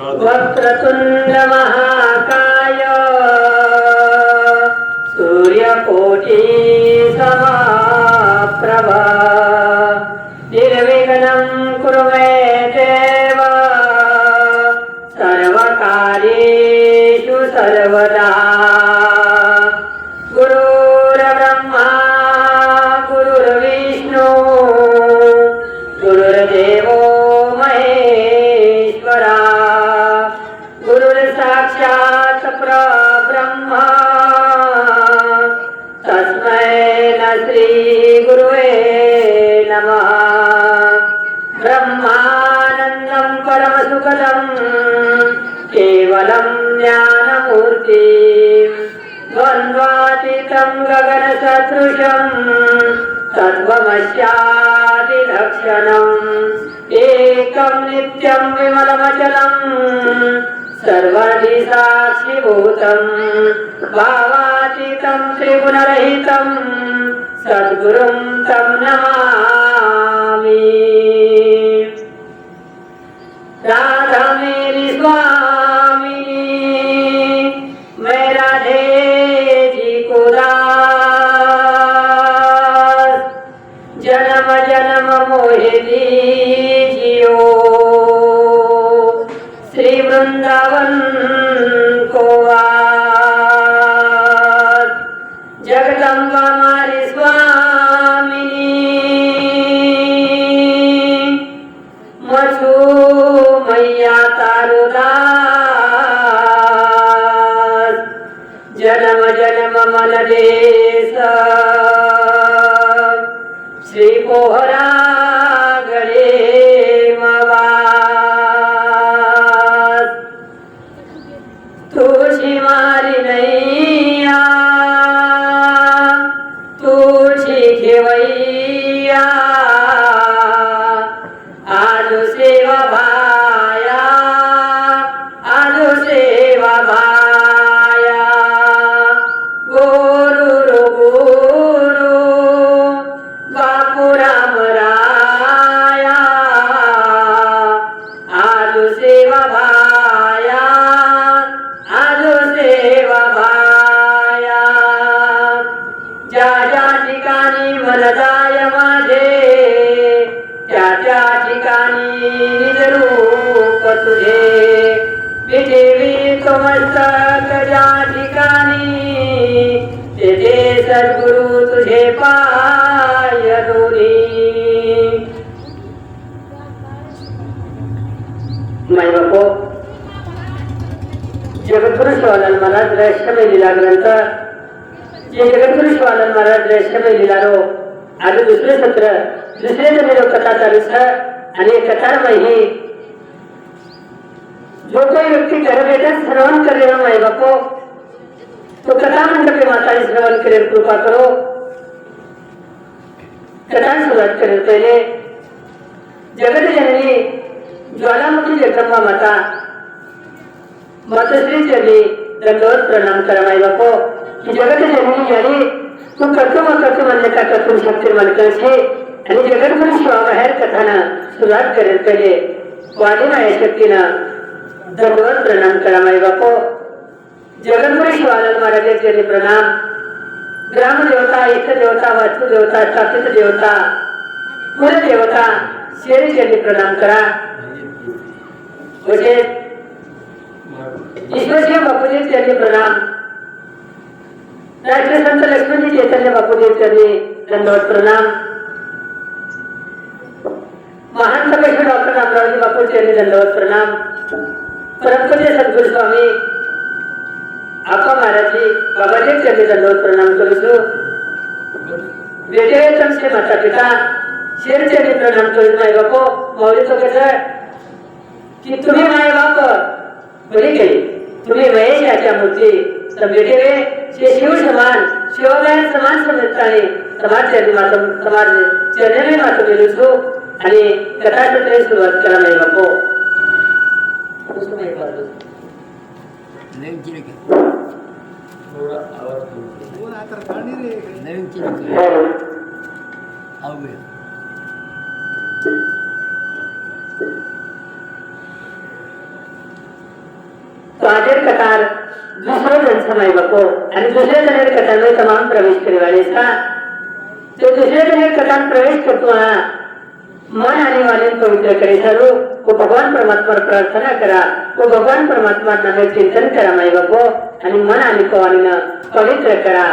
वक्रतुंड महाकाय सूर्यकोटि समप्रभा निर्विघ्नं कुरु मे देव सर्वकार्येषु सर्वदा। गुरुर्ब्रह्मा गुरुर्विष्णु गुरुर्देवो महेश्वरा गुरुर्साक्षात् परब्रह्मा तस्मै श्री गुरुवे नमः। ब्रह्मानन्दं परमसुखदं केवलं ज्ञानमूर्तिं द्वन्द्वातीतं गगनसदृशं तत्त्वमस्यादिलक्षणम् एकं नित्यं विमलमचलं सर्वदि साक्षिभूतं भावातीतं त्रिगुणरहितं सद्गुरुं तं नमामि। राधा मेरी स्वामिनी मैं राधे जी को दास जन्म जन्म मोहे दीजियो श्री वृंदावन को वास। जगदम्बा हमारी स्वामिनी मछू मैया तारो दास जन्म जन्म मन देश श्री पोहरा गणे मवास। तुझी मारी नैया तुझी घेवैया आजो सेवा भाया आजो सेवा भाया गुरु गुरु बापू राम राया आजो सेवा भाया आजो सेवा भाया। ज्या ज्या ठिकाणी मन जाय माझे त्या त्या ठिकाणी निजरूप तुझे विठेवी तो मस्तक ज्या ठिकाणी तेथे सद्गुरु तुझे पाय दोरी। माय बापो जगद्गुरु शिवानंद महाराज रहस्यमय लीला ग्रंथ जे जगद्गुरु शिवानंद महाराज रहस्यमय लीलारो आज दुसरे सत्र दुसरे जमेलो कथा चालू छ आणि कथामय ही जो कोई व्यक्ती घर बैठे श्रवण करेल माय बापो तो कथा मंडपे माताने श्रवण करेल कृपा करो। कथा सुरुवात करेल पहिले जगत जननी ज्वालामुखी जगदंबा माता मातोश्री चरणी दंडवत प्रणाम करा माय बापो की जगत जननी यानी तू कर्तुम अन्यथा कर्तुम शक्ती मालकन छे आणि जगद्गुरु शिवाबाहेर कथानं सुरुवात करेल पहिले वाणी माया शक्तीनं दंडवत प्रणाम करा माय बापो। जगद्गुरु शिवानंद महाराज चरणी प्रणाम। ग्राम देवता इष्ट देवता वास्तु देवता स्थापित देवता कुल देवता शेरी चरणी प्रणाम करा। म्हणजे ईश्वरजी बापूजी चरणी प्रणाम। राष्ट्रीय संत लक्ष्मणजी चैतन्य बापूजी चरणी दंडवत प्रणाम। महान सभेश्वर डॉक्टर रामरावजी बापू चरणी दंडवत प्रणाम। परमपूज्य सद्गुरु स्वामी आपा महाराजजी बाबाजी चरणी दंडवत प्रणाम करू। बेटे तमसे माता पिता शेर चरणी प्रणाम करू माय बापो। मौली तो कसं की तुम्ही माय बाप बरी केली तुम्ही महेश याच्या मूर्ती तर बेटे शे शिव समान शिवगायन समान समजताने समाज चरणी माता समाज चरणी माता गेलो छो आणि कथा सत्र सुरुवात करा माय बापो। नवीन चिरके थोड़ा आवाज बोल आता गाणी रे नवीन चिरके आवे आजेर कतार दूसरो जन समय बको आणि दुसरे जनेर कतार में तमाम प्रवेश करे वाले सा तो दूसरे जनेर कतार प्रवेश करतो हा मन आणि वाले पवित्र करे सरो वो भगवान परमात्मा प्रार्थना करा वो भगवान परमात्मा नामे चिंतन करा माई बको आणि मन आणि कवानी पवित्र करा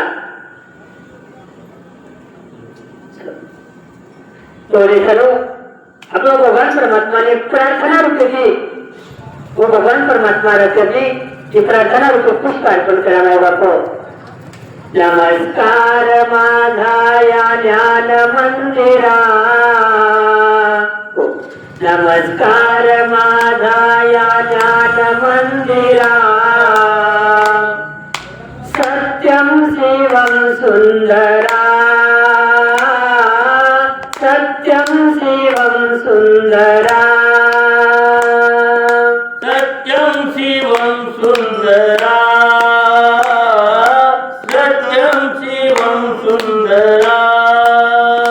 तो रे सरो अपना भगवान परमात्मा ने प्रार्थना रूपे की वो भगवान परमात्मा रखे जी की प्रार्थना रूपे पुष्प अर्पण करा माई बापो नमस्कार माझा या ज्ञान मंदिरा नमस्कार माझा या ज्ञान मंदिरा सत्यम शिवम सुंदरा सत्यम शिवम सुंदरा सत्यं शिवं सुंदरा सत्यं शिवं सुंदरा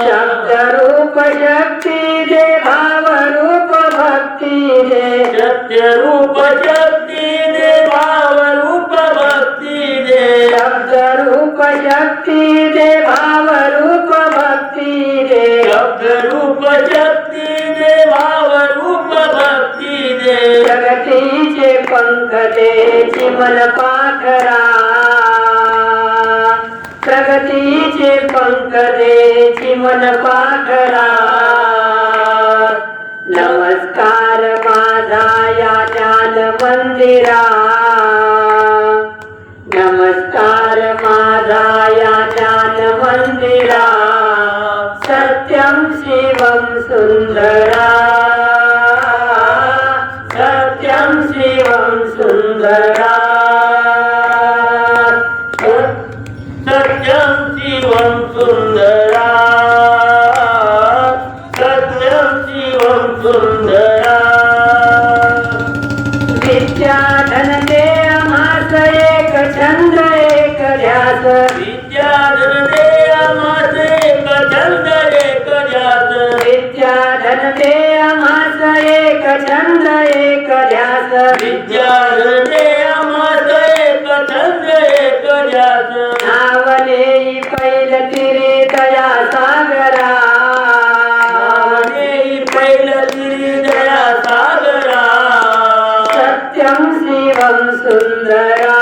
शब्द रूप शक्ति दे भाव रूप भक्ति दे सत्य रूप शक्ति दे भाव रूप भक्ति दे शब्द रूप शक्ति दे भाव रूप भक्ति दे शब्द रूप शक्ति दे भाव रूप भक्ति दे जगतीचे पंख दे चिमन पाखरा प्रगतीचे पंख दे चिमन पाखरा नमस्कार माझा या ज्ञान मंदिरा नमस्कार माझा या ज्ञान मंदिरा सत्यम शिवम सुंदरा सत्यम शिवम सुंदरा सत्यं शिवं सुंदरा सत्यं शिवं सुंदरा विद्या धन दे आम्हास एक छंद एक ध्यास विद्या धन दे आम्हास एक छंद एक ध्यास विद्या धन दे आम्हास एक छंद एक ध्यास विद्या धन दे आम्हास एक छंद एक ध्यास नावले पैल तिरे दया सागरा नावने पैल तिरी दया सागरा सत्यम शिवम सुंदरा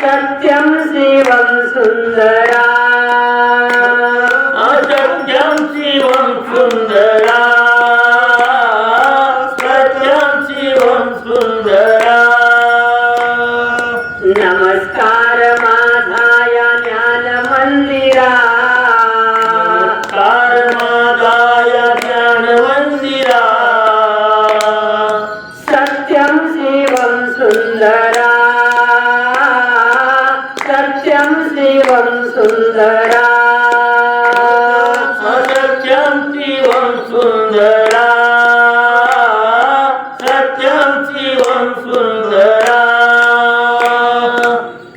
सत्यम शिवम सुंदरा सत्यं शिवं सुंदरा सत्यं शिवं सुंदरा नमस्कार माझा या ज्ञान मंदिरा नमस्कार माझा या ज्ञान मंदिरा सत्यम शिवम सुंदरा सत्यम शिवम सुंदरा सत्यं शिवं सुंदरा सत्यं शिवं सुंदरा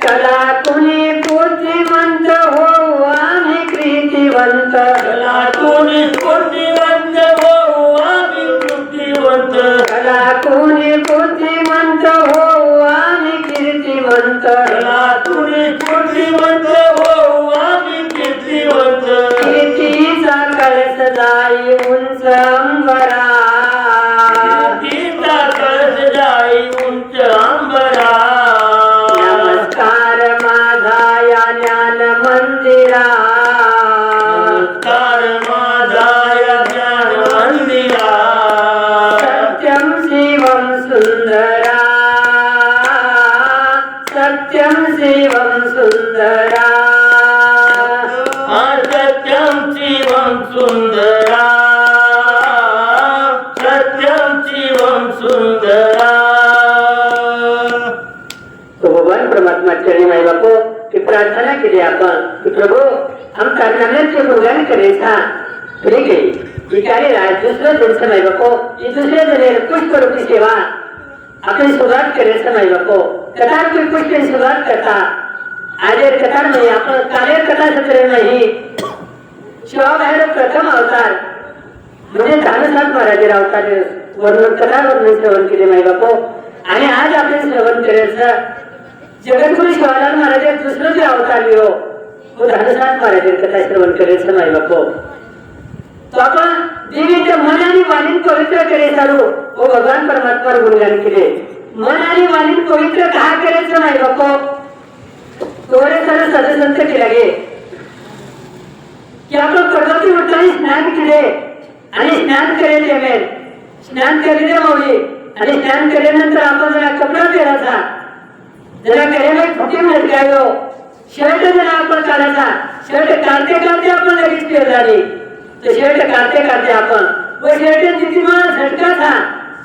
कला कुणी बुद्धिमंत हो आम्ही कृतिवंत कलातून बुद्धिवंत हो आम्ही बुद्धिवंत कला कुणी बुद्धिमंत हो आम्ही कीर्तिवंत कलातून बुद्धिवंत हो आम्ही कीर्तिवंत कीर्तीचा कळस जाई उंच अंबरा कीर्तीचा कळस जाई उंच अंबरा नमस्कार माझा या ज्ञान मंदिरा नमस्कार माझा या ज्ञान मंदिरा सत्यम शिवम सुंदरा सत्यम शिवम सुंदरा सत्यं शिवं सुंदरा सत्यं शिवं सुंदरा तो भगवान परमात्मा चरणी माई बापो की प्रार्थना केली आपण की प्रभू हम कारनाम्याचे गुणगान करायचा तुरी केली विचारे राज दुसरं दिवस माई बापो ही दुसऱ्या जणे पुष्प रूपी सेवा आपण सुरुवात करायचं माई बापो कथा की पुष्प सुरुवात करता आज कथा नाही आपण कार्य कथा सत्र नाही शिवाबाहेर प्रथम अवतार म्हणजे 10 महाराज अवतार वर्णन कथा वर्णन श्रवण केले माई बापो आणि आज आपण श्रवण करायचं जगद्गुरु शिवालाल महाराज दुसरं जे अवतार लिहो वो धनसात महाराज कथा श्रवण करायचं माई बापो तो आपण देवीचं मन आणि वाणी पवित्र करे सारू वो भगवान परमात्मा गुणगान केले मन आणि वाणी पवित्र का करायचं माई बापो तोरे सारे सदसंत केला गे की आपण प्रगती उठताना स्नान केले आणि स्नान केले मेल स्नान केलेले माऊली आणि स्नान केल्यानंतर आपण जरा कपडा पेरायचा जरा करेला फुटी लटकायो शर्ट जरा आपण काढायचा शर्ट काढते काढते आपण लगेच पेर झाली तो शर्ट काढते काढते आपण व शर्ट तिथे मला झटका था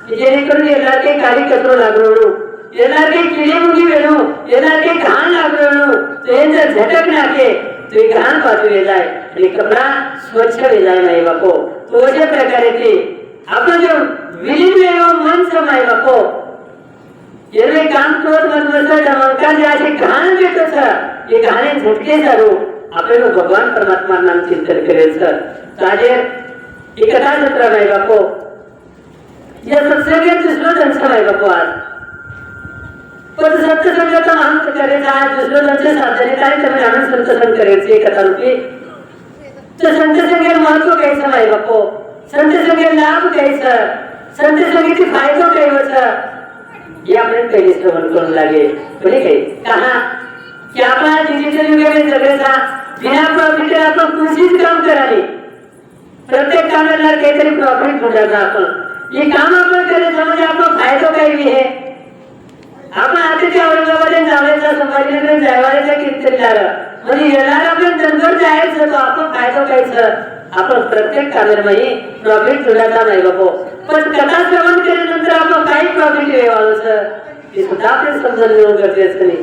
जेणेकरून येणार काही काळी कचरो लागलो येणार काही किडी मुगी वेणू येणार काही घाण लागलो तो यांचा झटक नाके तो घाण पाचू वेलाय आणि कपडा स्वच्छ वेलाय नाही बापो तो अशा प्रकारे ते आपण जो विलीन मन समाय बापो येणे काम करत मनमसा डमका जे असे घाण भेटत हे घाणे झटके सारू आपल्याला भगवान परमात्मा नाम चिंतन करेल सर ताजेर एक कथा सत्र नाही बापो या सत्संगात दुसरं जन समाय बापो आज पण सत्संगाचा महान करायचा आज दुसरं जन साधने काय त्यामुळे आम्ही संतसंग करायचे कथा रूपी तर संतसंगेर महत्व काय समाय बापो संतसंगेर लाभ घ्यायचं संतसंगीची फायदा काय होतं हे आपण पहिले श्रवण करून लागेल म्हणजे काही कहा की आपला डिजिटल युगाने जगायचा बिना प्रॉफिट आपण कुठलीच काम करावे प्रत्येक कामाला काहीतरी प्रॉफिट होण्याचा आपण हे काम आपण करायचं म्हणजे आपला फायदा काही आहे आपण आताच्या औरंगाबाद जावायचा संभाजीनगर जावायचा कीर्तनदार म्हणजे येणार आपण जनगर जायचं तो आपण फायदा कायचं आपण प्रत्येक कामामध्ये प्रॉफिट होण्याचा नाही बापो पण कथा श्रवण केल्यानंतर आपण काही प्रॉफिट वेवायचं हे सुद्धा आपण समजून घेऊन गरजेचं नाही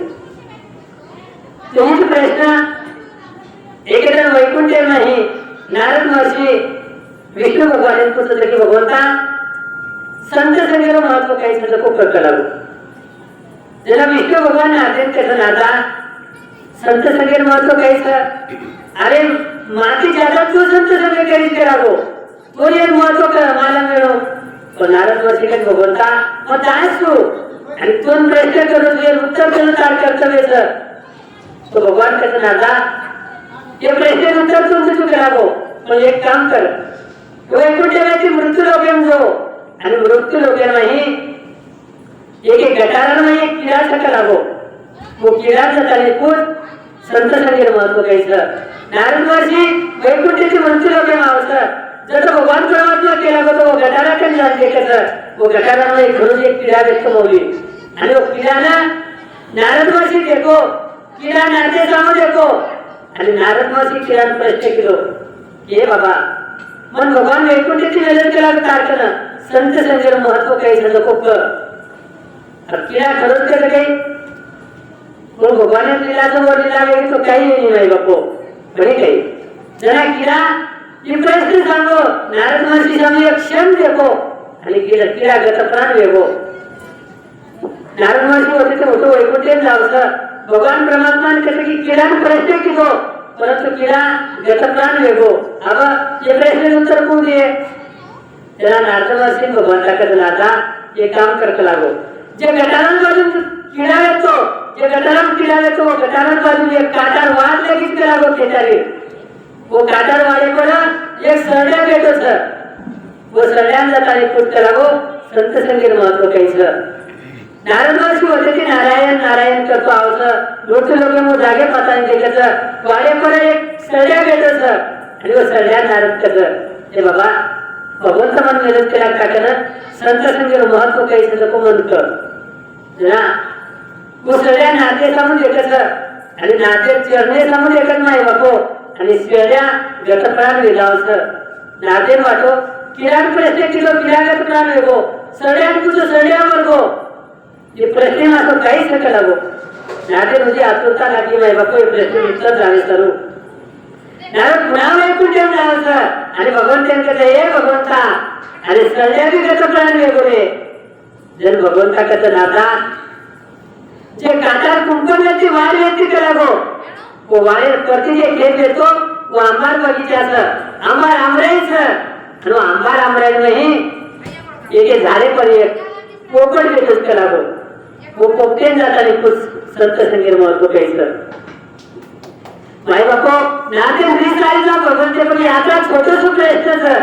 तोच प्रश्न एखाद्या वैकुंठ नाही नारद महर्षी विष्णू भगवान पुस्तक की भगवंता संत संगेला महत्व काही संत खूप कळालं ज्याला विष्णू भगवान आदेश कसं नाता संत संगेर महत्व काही अरे माती ज्यादा तो संत संगे करीत करावो तो एक महत्व मला मिळो पण नारद महर्षी काही भगवंता मग जायच तू आणि दोन प्रश्न करून उत्तर देऊन तार कर्तव्य तो भगवान कसं नाता हे प्रश्न उत्तर तुमचं तू करावं पण एक काम कर वैकुंठाची मृत्यू लोकेन जो आणि मृत्यू लोकेन नाही एक गटारान नाही किडा सका लागो वो किडा सकाने खूप संत संगीत महत्व काहीचं नारद महर्षी वैकुंठाची मृत्यू लोकेन आवसं जसं भगवान परमात्मा केला होता वो गटारा पण जाणते कसं वो गटारामध्ये घरून एक किडा व्यक्त मौली आणि वो किडानं नारद महर्षी देखो किडा नाते जाऊ देखो आणि नारद महर्षी किडानं प्रश्न केलो हे बाबा मन भगवान वैकुंठाची वेदन केला तारखनं संत संगीत महत्व काही झालं खूप किडा खरंच केलं काही मग भगवान लिलाचं वर लिला वेगळी तो काही नाही बापो बरे काही जरा किडा ही प्रश्न सांगो नारद महर्षी सांगू एक क्षण देखो आणि किडा गत प्राण वेगो नारद महर्षी होते ते होतो वैकुंठात जावसं भगवान परमात्मा कसं की किडाने प्रश्न केलो परंतु किडा गत प्राण वेगो अब ये प्रश्न उत्तर कोण दे त्याला नारद महर्षी भगवान टाकत नाथा हे काम करत लागो जे गटारांपासून किडा येतो जे गटाराम किडा येतो गटारांपासून एक काटार वाढ लगेच लागो खेचारी वो काटार वाढेपर्यंत एक सरड्या भेटो सर वो सरड्यान जाताना कुठ लागो संत संगीत महत्व काहीचं नारद महर्षी होते की नारायण नारायण करतो आवसं लोटू लोक मग जागे पाताने त्याचं वाढेपर्यंत एक सरड्या भेटो सर आणि वो सरड्या नारद कसं हे बाबा भगवंत मन मेहनत केला काकानं संत संगीत महत्व काहीचं नको म्हणतं ना वो सगळ्या नाते समज एकच आणि नाते चरणे समज एकच नाही बापो आणि सगळ्या गतप्राण वेलावस नाते वाटो किराण प्रश्न किलो किरागत प्राण वेगो सगळ्यात तुझं सगळ्या वर्गो हे प्रश्न मात्र काहीच नका लागो नाते म्हणजे आतुरता लागली नाही बापो हे प्रश्न विचारत जावे सरू नारद पुन्हा वैकुंठ जावस आणि भगवंतांकडे हे भगवंता आणि सगळ्या बी गतप्राण वेगो रे जर भगवंता कसं नाता जे काटार कुंपणाची वाढ व्यक्ती करावं वो वाढेर प्रति जे खेळ देतो वो आंबार बगीचाचं आंबार आंबरायचं आणि आंबार आंबराय नाही एक झाडे पण एक पोपट घेतच करावं वो पोपटेन जाताना खुश संत संगीर महत्व काहीच माई बापो नाते श्रीसाईला भगवंते पण याचा छोटस प्रयत्न सर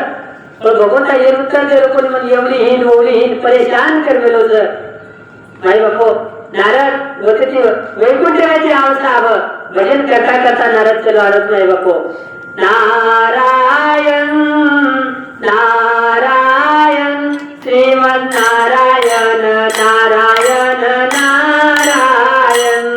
पण भगवंता हे उत्तर दे कोणी म्हणजे एवढी हीन परेशान करवेलो सर माई बापो नारद वरती वैकुंठाची अवस्था हवं भजन करता करता नारद चलो आरत माई बापो नारायण नारायण श्रीमन नारायण नारायण नारायण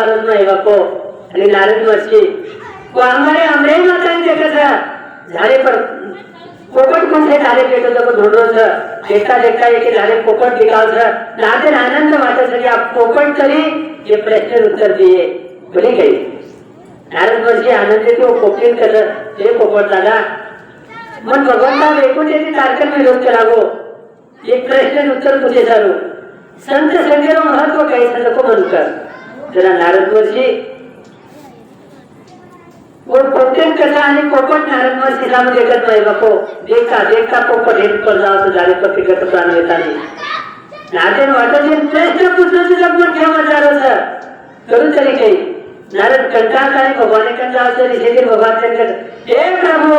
नारद नाही बापो आणि नारद वर्षी हमारे हमरे मातांचे कसं झाले पण पोपट कोणते झाले पेटो जब ढोंढोच देखता देखता एक झाले पोपट दिखावस नाते आनंद वाटत आप पोपट तरी हे प्रश्न उत्तर दिए बोली गई नारद वर्षी आनंद तो पोपटीन कसं ते पोपट झाला मन भगवंता वेकुंठेची तारकन विरोध करावो एक प्रश्न उत्तर तुझे सारू संत संगीर महत्व काही नको म्हणकर जरा नारद वर्षी पोपटेन कसा आणि पोपट नारद वर्षीला देखत नाही बापो देखता देखता पोपट हे पर जावं झाले तर फिकत प्राण येतानी नारद वाटत प्रश्न पुस्तक जब मन ठेवा जारो सर करू तरी काही नारद कंटाळता आणि भगवान कंटाळा ऋषीतील भगवान त्यांच्यात हे प्रभु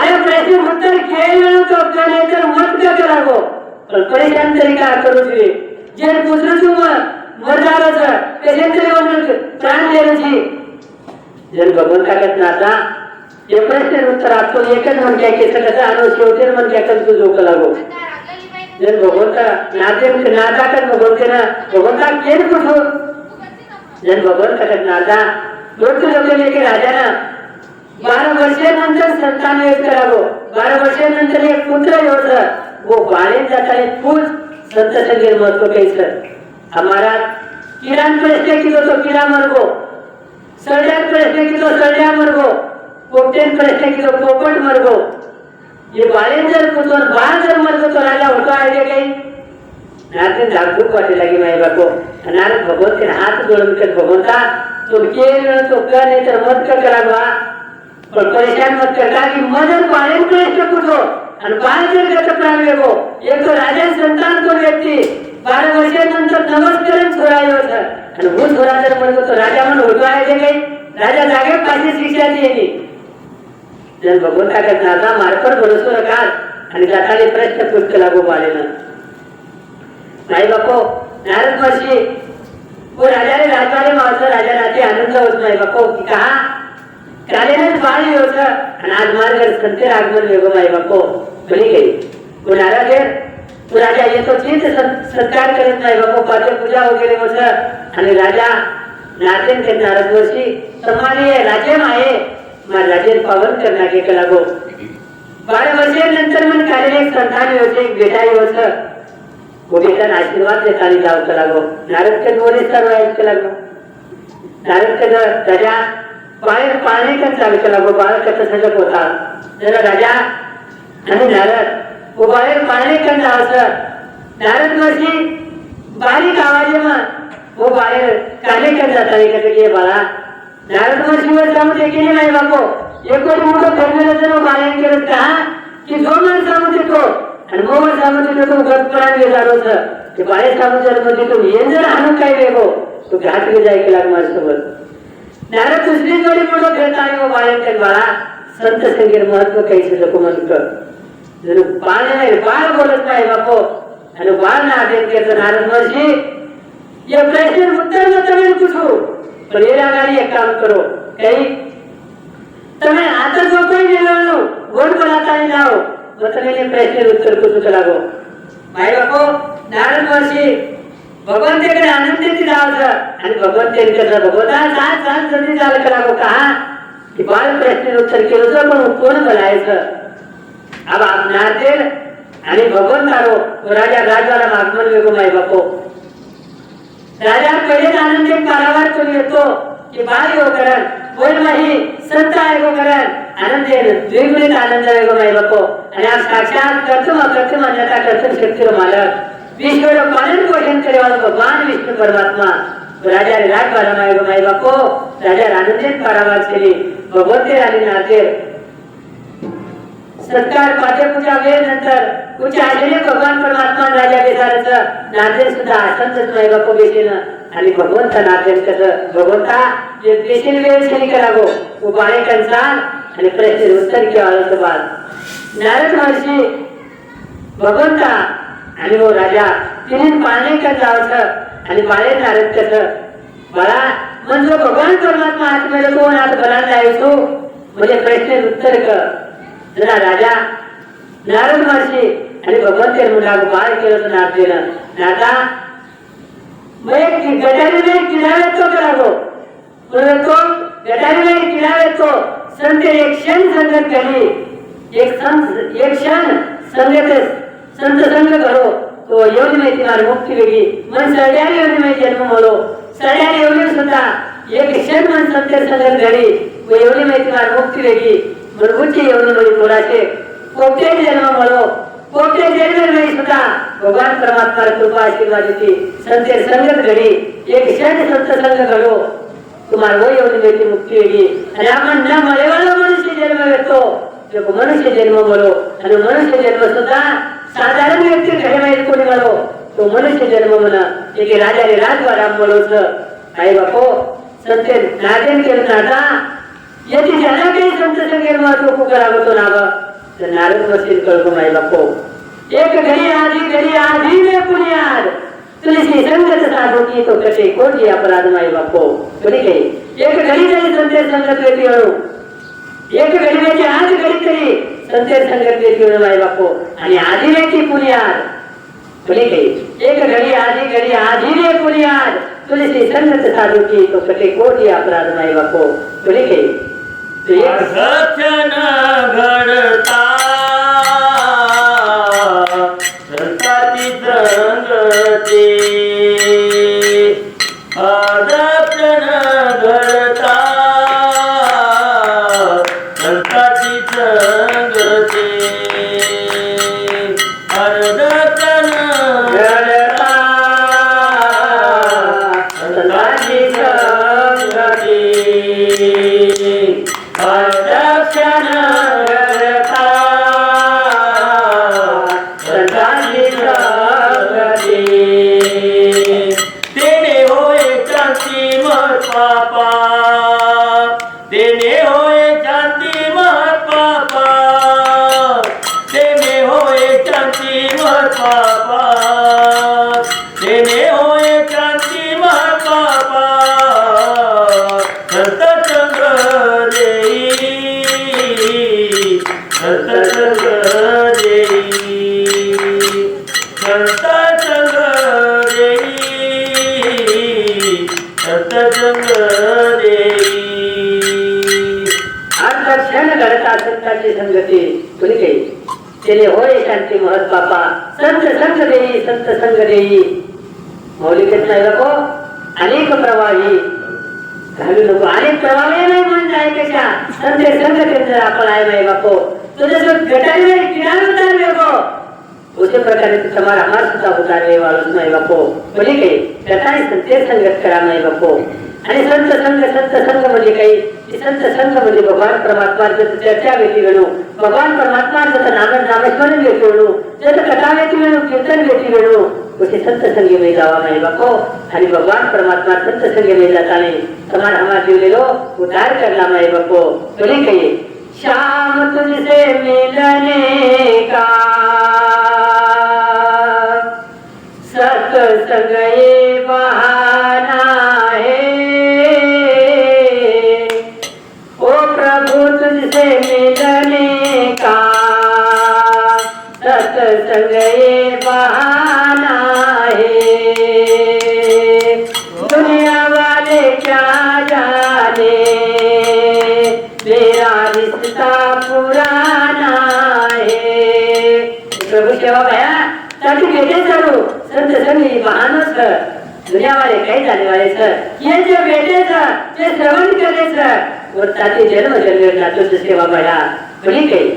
अरे प्रश्न उत्तर केलं तो नाही तर मत का करावो पण परेशान तरी का करू तुझे जे पुत्र तू मरणार त्याच्यातरी प्राण देण्याची जर भगवंत कागद नाता हे प्रश्न उत्तर आपको एकच म्हणते की कसं आणू शेवटी म्हणते तू झोक लागो जर भगवंता नाते नाता कर भगवंते ना भगवंता केर कुठो जर भगवंत कागद नाता रोज लोक लेके राजा ना 12 वर्षानंतर संतान योग करावो 12 वर्षानंतर एक पुत्र होता वो बाळे जाताने फूल संत संगीर महत्व कैसर हमारा किरान प्रश्न किलो तो किरा मरगो सड़ियान प्रश्न किलो सड़िया मरगो पोपटेन प्रश्न किलो पोपट मरगो ये बाळे जर पुत्र बाळ जर मरगो तो राजा होतो आहे काही नारद जागरूक वाटे लगी माई बापो नारद भगवंत के हाथ जोड़न कर भगवंता तुम केर तो कर नहीं तर मत का करावा पर परेशान मत करता कि मदन बाळे प्रश्न पूछो आणि बाळ जर गत प्राण वेगो एक तो राजा संतान को व्यक्ती 12 वर्षानंतर नमस्करण सोडायो सर आणि वो थोडा जर म्हणतो तो राजा म्हणून होतो आहे जे काही राजा जागे पाशी शिक्षा दिली जर भगवंता का नाता मार्फत भरोसा रखा आणि जाताने प्रश्न पूछ लागो बाळेनं नाही बापो नारद वर्षी वो राजा ने राजवाड़े मावसा राजा नाते आनंद होत नाही बापो की कहा कालेनेच बाळ होतं आणि आज मार्ग संते आगमन वेगो माई बापो बोली गई वो नाराज है तो राजा ये तो चीज सत्कार करत नाही बापो पाचे पूजा वगैरे होत आणि राजा नाचन के नारद वर्षी सम्मानीय राज्य आहे मा राज्य पावन करना के लागो 12 वर्षानंतर मन कार्य संतान होते बेटाई होत वो बेटा आशीर्वाद देता जाऊ लागो नारद के दोरे सर्व ऐक लागो नारद के राजा बाहेर पाणी का चालू लागो बाळ कसं सजग होता जरा राजा आणि नारद वो बाहेर पाणी का जावं नारद वर्षी बारीक आवाजेમાં वो बाहेर काले कर जाता ये बाळा नारद वर्षीवर सांगते की नाही बापो एक मोठं ठरलेलं जर बाळाने केलं का की जो मन सांगते तो आणि मोवर सांगते तो गप्पान गेला रोज ते बाळे सांगते मध्ये तो येन जर आणून काय वेगो तो घाट गे जाय केला माझ्यासोबत नारद दुसरी जोडी मोठं खेळता आहे वो बाळांच्या बाळा संत संगीर महत्व कैसे लोक म्हणतं जर बाळ नाही बाळ बोलत नाही बापो आणि बाळ ना आदेश करतं नारद वर्षी ये प्रश्न उत्तर मत में पूछो पर ये गाड़ी एक काम करो कई તમે આ તો જો કોઈ ગયેલો ગોળ બનાતા નહીં લાવો તો તમે એને પ્રશ્ન ઉત્તર પૂછું લાગો ભાઈ બાપો નારદ મહર્ષિ भगवान तेकडे आनंदाची जावं आणि भगवान त्यांच्या भगवता सात सात जणी चाल करावं कहा की बाल प्रश्न उत्तर केलं तर पण कोण बोलायचं अब आप नारदेव आणि भगवान तारो राजा राजवाला मागमन वेगो माय बापो राजा पहिलेच आनंदित पारावार कोण येतो की बाल यो करण बोल नाही संत ऐको करण आनंद द्विगुणित आनंद वेगो माय बापो आणि आप साक्षात कर्तम अन्यथा कर्तम शक्ती मालक विश्व पालन पोषण करे वाला भगवान विष्णु परमात्मा राजा राज वाला माय बापो राजा आनंदित पारावार केली भगवते आणि नारदेव सत्कार पाठ्य पूजा वेळ नंतर कुछ आलेले भगवान परमात्मा राजा बेसाराचं नारदेव सुद्धा असंतच माय बापो बेसीनं आणि भगवंत नारदेव कसं भगवंता जे बेसीन वेळ शनी करावो वो बाळे कंसान आणि प्रश्न उत्तर केव्हा आलं बाद नारद महर्षी भगवंता आणि वो राजा तिने पाळणे कर जावं आणि बाळे नारद कसं बाळा म्हणजे भगवान परमात्मा आत्मेला कोण आज बलान जायचो म्हणजे प्रश्न उत्तर कर जरा राजा नारद महर्षी आणि भगवंत मुला बाळ केलं तर नारदेनं नाता मग गटारी में किनारे तो करावो तो गटारी में किनारे तो संत एक क्षण संगत करी एक क्षण संत संग करो तो योनि में तुम्हारी मुक्ति होगी मन सड्यारी योनि में जन्म मोलो सड्यारी योनि सुद्धा एक क्षण मन संत संगत घडी वो योनि में तुम्हारी मुक्ती होगी मृगुची योनि मध्ये थोडाशे कोटे जन्म मोलो कोटे जन्म में सुद्धा भगवान परमात्मा कृपा आशीर्वाद होती संत संगत घडी एक क्षण संत संग घडो तुम्हारा वो योनि में मुक्ती होगी आणि आपण न मरेवाला मनुष्य जन्म घेतो जो मनुष्य जन्म मोलो आणि मनुष्य जन्म सुद्धा साधारण व्यक्ती घरी माहिती कोणी म्हणो तो मनुष्य जन्म म्हणा एक राजाने राजवाराम बोलवत आई बापो संत नादेन केलं नाता याची ज्याला काही संत संगेर महत्व करावं तो नाव तर नारद मशीन कळतो आई बापो एक घडी आधी में पुण्याद तुलसी संगत साधू की तो कसे कोटी अपराध माई बापो कोणी काही एक घडी तरी संत संगत व्यक्ती म्हणू एक घडी आज घडी तरी संत संगत व्यक्ती माई बापो आणि आधी व्यक्ती पुण्याद तुली काही एक घडी आधी में पुण्याद तुलसी संगत साधू की तो कसे कोटी अपराध माई बापो तुली काही सचन घडता संताची संगती सचन घडता संताची संगती सचन घडता संताची संगती अदक्षण घडता संताची संगती तेने होय शांती मत पापा तेने होय शांती मत पापा तेने होय शांती मत पापा तेने होय शांती मत पापा सतसंग देई सतसंग देई सतसंग देई सतसंग देई क्षण घडता संताची संगती कोणी काही त्याने होय शांती महत पापा संत संग देई मौलिकच नाही नको अनेक प्रवाही घालू नको अनेक प्रवाही नाही म्हणून जाय कशा संत संग केंद्र आपण आहे माई बापो तुझं गटारी में किनारे उतार नको उसी प्रकारे तुम्हारा हमार सुद्धा उतारले वाळूच माई बापो बोली काही कथाही संत संगत करा माई बापो आणि संत संघ म्हणजे काही संत संघ म्हणजे भगवान परमात्मा चर्चा व्यक्ती वेणू भगवान परमात्मा नामेश्वरण व्यक्ती वेणू जत कथा व्यक्ती वेणू कीर्तन व्यक्ती वेणू उसे संत संगी में जावा माई बापो आणि भगवान परमात्मा संत संगी में जाताने तुम्हारा हमार जीवलेलो उद्धार करला माई बापो बोली कहिए श्याम तुझसे मिलने का सत्संग ये बहाना है सत्संग ये बहाना है, दुनिया वाले क्या जाने मेरा रिश्ता पुराना है। प्रभू सेवा भया ताकि बेटे चलो संत संगी बहानो छ दुनिया वाले कई जाने वाले छ ये जो बेटे छ जे श्रवण करे छ और ताकि जन्म जन्म जातो से सेवा भया बनी गई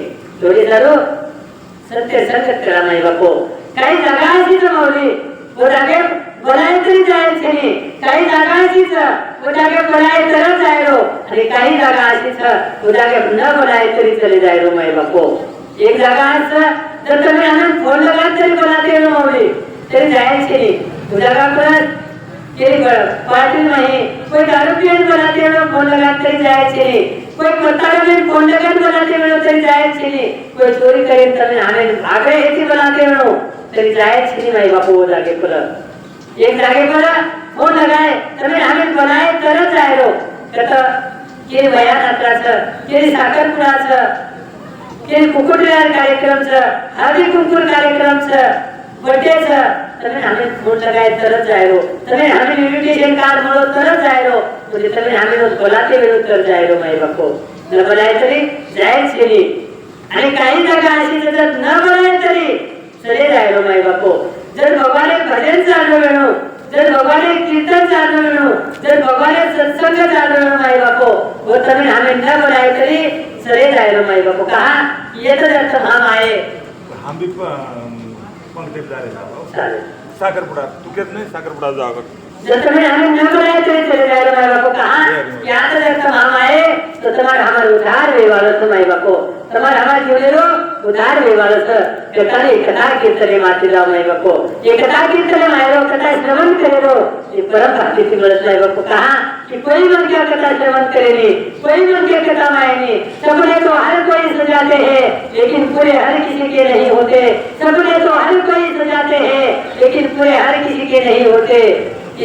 थोड़ी सारो सत्य संगत करा माई बापो काही जागा अशी तर माऊली वो जागे बोलाय तरी जायचे काही जागा अशीच वो जागे बोलाय तरच जायरो आणि काही जागा अशीच वो जागे न बोलाय तरी चले जायरो माई बापो एक जागा असं जर तुम्ही आनंद फोन लगात तरी बोलाते हो माऊली तरी जायचे नाही वो जागा पर केली पार्टी नाही कोई दारू पियन बोलाते हो फोन लगात तरी जायचे नाही कोई पत्ताड़ा में फोन लगात बोलाते हो तरी जायचे नाही कोई चोरी करेन तुम्ही हमें भागरे हेती बोलाते हो तरी जायचे नाही माई बापू वो जागे पर एक जागे पर फोन लगाए तुम्ही हमें बोलाय तरच जायरो कथा केली बयान यात्राचं केली साखरपुडाचं केली कुकुटविहार कार्यक्रमचं हळदी कुंकूर कार्यक्रमचं बर्थडेचं तुम्ही हमें फोन लगाए तरच जायरो तुम्ही हमें इन्विटेशन कार्ड मिळो तरच जायरो म्हणजे तुम्ही हमें बोलाते वेळो तर जायरो माई बापू न बोलाय तरी जायच केली आणि काही जागा अशी जर न बोलाय तरी चले जायरो माई बापू जर भगवाने भजन चालू वेणो जर भगवाने कीर्तन चालू वेणो जर भगवाने सत्संग चालू वेणो माई बापू वो तुम्ही हमें न बोलाय तरी चले जायरो माई बापू कहा ये तो अर्थ हम आए हम भी पंक्ति जा रहे हैं चालेल साखरपुडा तू कहत नाही साखरपुडा जाओ जब तुम्हें हमें न बुलाए तो चले जाएगा माई बापू कहा क्या तो जब तुम हम आए तो तुम्हारा हमारा उद्धार वे वाला से माई बापू तुम्हारा हमारा जीवन रो उद्धार वे वाला से कथा कथा कीर्तने माती जाओ माई बापू ये कथा कीर्तने माई रो कथा श्रवण करे रो ये परम भक्ति से मदद माई बापू कहा कि कोई मन क्या कथा श्रवण करे नहीं कोई मन क्या कथा माए नहीं सपने तो हर कोई सजाते हैं लेकिन पूरे हर किसी के नहीं होते सपने तो हर कोई सजाते हैं लेकिन पूरे हर किसी के नहीं होते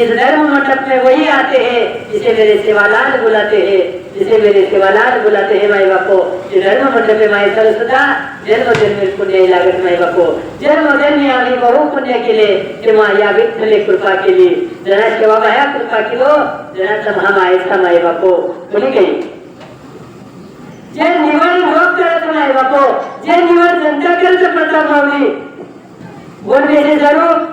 इस धर्म मंडप में वही आते हैं जिसे मेरे सेवालाल बुलाते हैं जिसे मेरे सेवालाल बुलाते हैं माई बापो इस धर्म मंडप में माई सरस्वता जन्म जन्म पुण्य लागत माई बापो जन्म जन्म आम्ही बहु पुण्य केले तेव्हा या विठ्ठले कृपा केली जरा सेवा माया कृपा केलो जरा तम्हा मायेचा माई बापो कोणी काही जे निवड लोक करत माई बापो जे निवड जनता करत प्रताप माऊली वन बेसे जरूर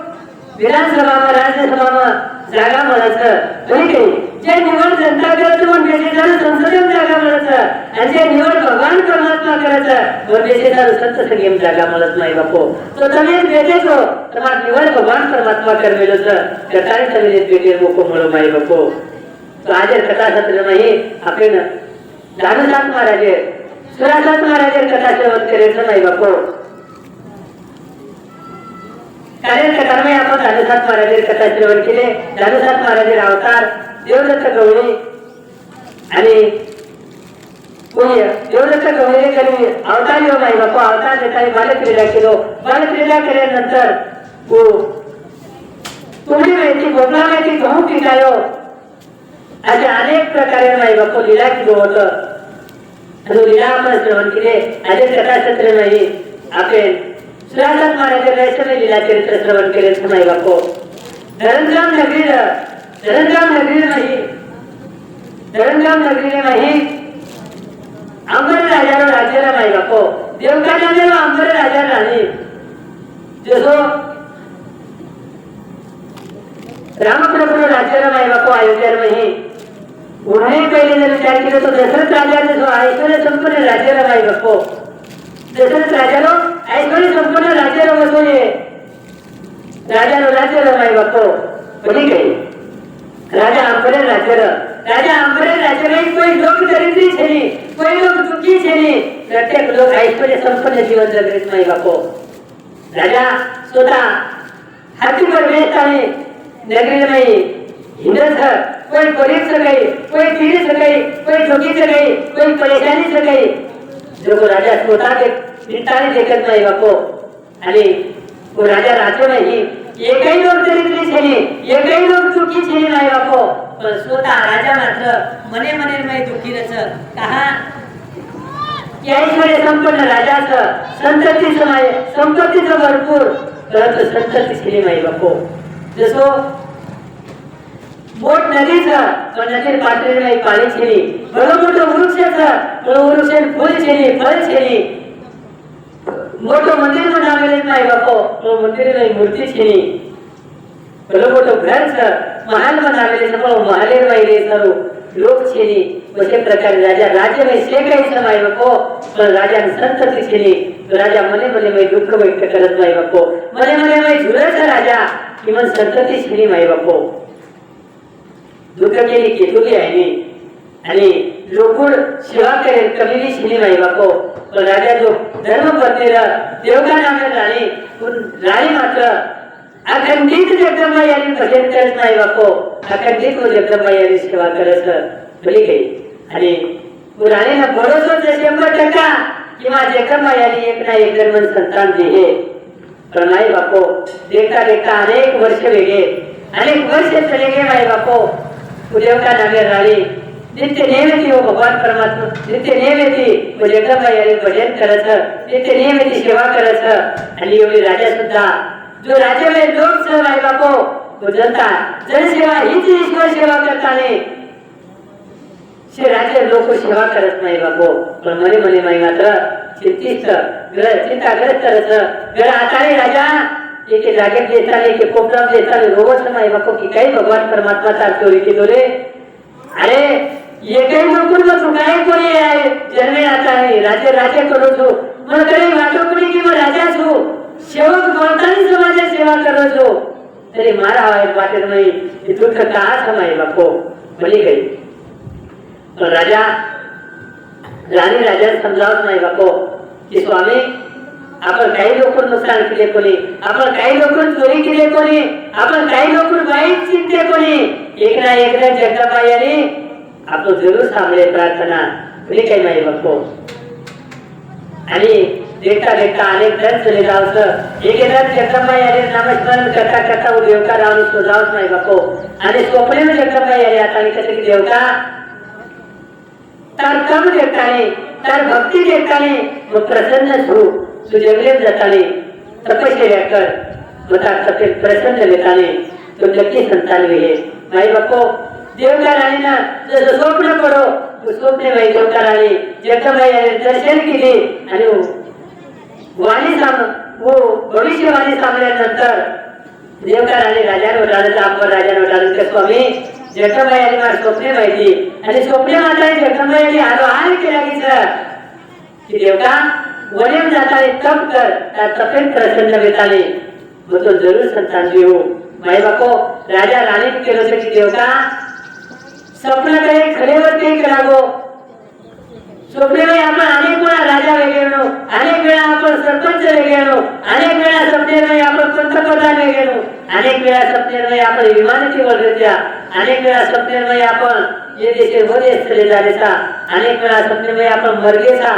विधानसभाમાં રાજ્યસભામાં जागा મળે છે કોઈ કઈ જે નિવડ જનતા કરે છે પણ બેસીદાર સંસદમાં जागा મળે છે અને જે નિવડ ભગવાન પરમાત્મા કરે છે પણ બેસીદાર સત્સંગમાં जागा મળે છે માય બાપો તો તમે બેઠે છો તમાર નિવડ ભગવાન પરમાત્મા કરવેલો છે કથાને તમે બેઠે મોકો મળો માય બાપો તો આજે કથા સત્રમાં ही આપણે દાનુસાત મહારાજે સુરાસાત મહારાજે કથા શ્રવણ કરે છે માય બાપો कार्यकर्ता में आपण दानुसात महाराज कथा श्रवण केले दानुसात महाराज अवतार देवदत्त गवळी आणि कोणी देवदत्त गवळी कधी अवतार येऊ नाही बापू अवतार देता बालक्रीडा केलो बालक्रीडा केल्यानंतर वो तुम्ही माहिती भोगला माहिती गहू पिकायो असे अनेक प्रकारे नाही बापू लीला केलो होतं आणि लीला आपण श्रवण केले आज कथा सत्र नाही आपण सुरासात महाराज वैष्णव लीला चरित्र श्रवण केले माई बापो धरणगाम नगरी नाही अंबर राजा राज्याला माई बापो देवकाला अंबर राजा राणी जसो रामप्रभू राज्याला माई बापो अयोध्या नाही उन्हें पहिले जर विचार केला तो दशरथ राजा जो ऐश्वर्य संपन्न राज्याला माई बापो दशरथ राजालो ऐश्वर्य संपूर्ण राज्याला बसवले राज्याला माई बापो कोणी काही राजा अंबरे राज्याला कोई लोक दरिद्री छेनी कोई लोक दुखी छेनी प्रत्येक लोक ऐश्वर्य संपन्न जीवन जगत माई बापो राजा स्वतः हाथी पर बेचताने नगरी में हिंदत कोई परीक्ष गई कोई तीर गई कोई ठोकी गई कोई परेशानी से गई जो राजा स्वतः के निताने देखत नाही बापो आणि वो राजा राज्य नाही एकही लोक दरिद्री छेनी एकही लोक दुखी छेनी नाही बापो पण स्वतः राजा मात्र मने मने मै दुखी रच कहा की ऐश्वर्य संपन्न राजाचं संततीचं माय संपत्तीचं भरपूर परंतु संतती शिली माई बापो जसो मोठ नदीचं पण नदीर पातळी नाही पाणी छेली बडो मोठं वृक्षाचं बडो वृक्षाने फुल छेली फळ छेली मोठं मंदिर बनावेले नाही बापो तो मंदिर नाही मूर्ती छेली बडो मोठं घरचं महाल बनावेले सगळं महालेर वाहिले सर्व लोक छेली अशा प्रकारे राजा राज्य में शेकायचं नाही बापो पण राजाने संतती छेली राजा मने मने में दुःख व्यक्त करत नाही बापो मने मने में झुलाचा राजा किंवा संतती छेली नाही बापो दुःख केली केतुली आहे आणि लोकुड सेवा करेल कमी शिली नाही बापो पण राजा जो धर्मपत्नीला देवका नामे राणी मात्र अखंडित जगदंबा यांनी भजन करत नाही बापो अखंडित व जगदंबा यांनी सेवा करत भली गई आणि राणीला भरोसा 100% किंवा जगदंबा यांनी एक ना एक जन्म संतान दिले पण नाही बापो देखता देखता अनेक वर्ष वेगे अनेक वर्ष चले गए नाही बापो देवता नामे राणी नित्य नेमती हो भगवान परमात्मा नित्य नेमती वो जगदंबा यांनी भजन करत नित्य नेमती सेवा करत आणि एवढी राजा सुद्धा जो राज्य में लोक सेवा आहे बापो तो जनता जनसेवा हीच ईश्वर सेवा करताने शे राज्य लोक सेवा करत नाही बापो पण मने मने माई मात्र चिंताग्रस्त करत घर आताने राजा एके जागे देताने के कोपरा देताने रोवत नाही बापो की काही भगवान परमात्मा तार चोरी की दोरे अरे ये काही लोकून मग काय कोणी आहे जन्मे आता नाही राज्य करू छो मन करे वाटो कोणी की राजा छो सेवक कोणताही समाज सेवा करो छो तरी मारा आहे वाटेत नाही की दुःख का समाय बापो भली गई पण राजा राणी राजा समजावत नाही बापो की स्वामी आपण काही लोक नुकसान केले कोणी आपण काही लोक चोरी केले कोणी आपण काही लोक वाईट चिंते कोणी एक ना एकदा जगदंबा यांनी आपण जरूर सांगले प्रार्थना भली काही नाही बापो आणि देखता देखता अनेक जण चले जावस एकेदा जगदंबा यांनी नामस्मरण करता करता वो देवता रावणी शोधावत नाही बापो आणि स्वप्ने में जगदंबा यांनी आता कसे की देवता तार कम देखताने तार भक्ती देखताने मग प्रसन्न छू तू जंगलेत जाताने तपश्चर्या कर मता सफेद प्रसन्न लेताने तो नक्की संतान विहे माई बापो देवता राणीना जसं स्वप्न पडो स्वप्ने माई देवता राणी जगदंबा यांनी दर्शन केले आणि वाणी वो भविष्यवाणी सांगल्यानंतर देवता राणी राजावर राजावर स्वामी जगदंबा यांनी मला स्वप्ने माहिती आणि स्वप्ने माता जगदंबा यांनी आरोहण केला की देवता वनेम जाताने तप कर त्या तपेन प्रसन्न वेताने मग तो जरूर संतान देऊ माई बापो राजा राणी केलं होतं की देवता स्वप्न करे खरेवर ते करागो स्वप्नेमध्ये आपण अनेक वेळा राजा वेगळो अनेक वेळा आपण सरपंच वेगळो अनेक वेळा स्वप्नेमध्ये आपण पंतप्रधान वेगळो अनेक वेळा स्वप्नेमध्ये आपण विमानाची वर्गत्या अनेक वेळा स्वप्नेमध्ये आपण ये देशे वो देश चले जाण्याचा अनेक वेळा स्वप्नेमध्ये आपण मरगेचा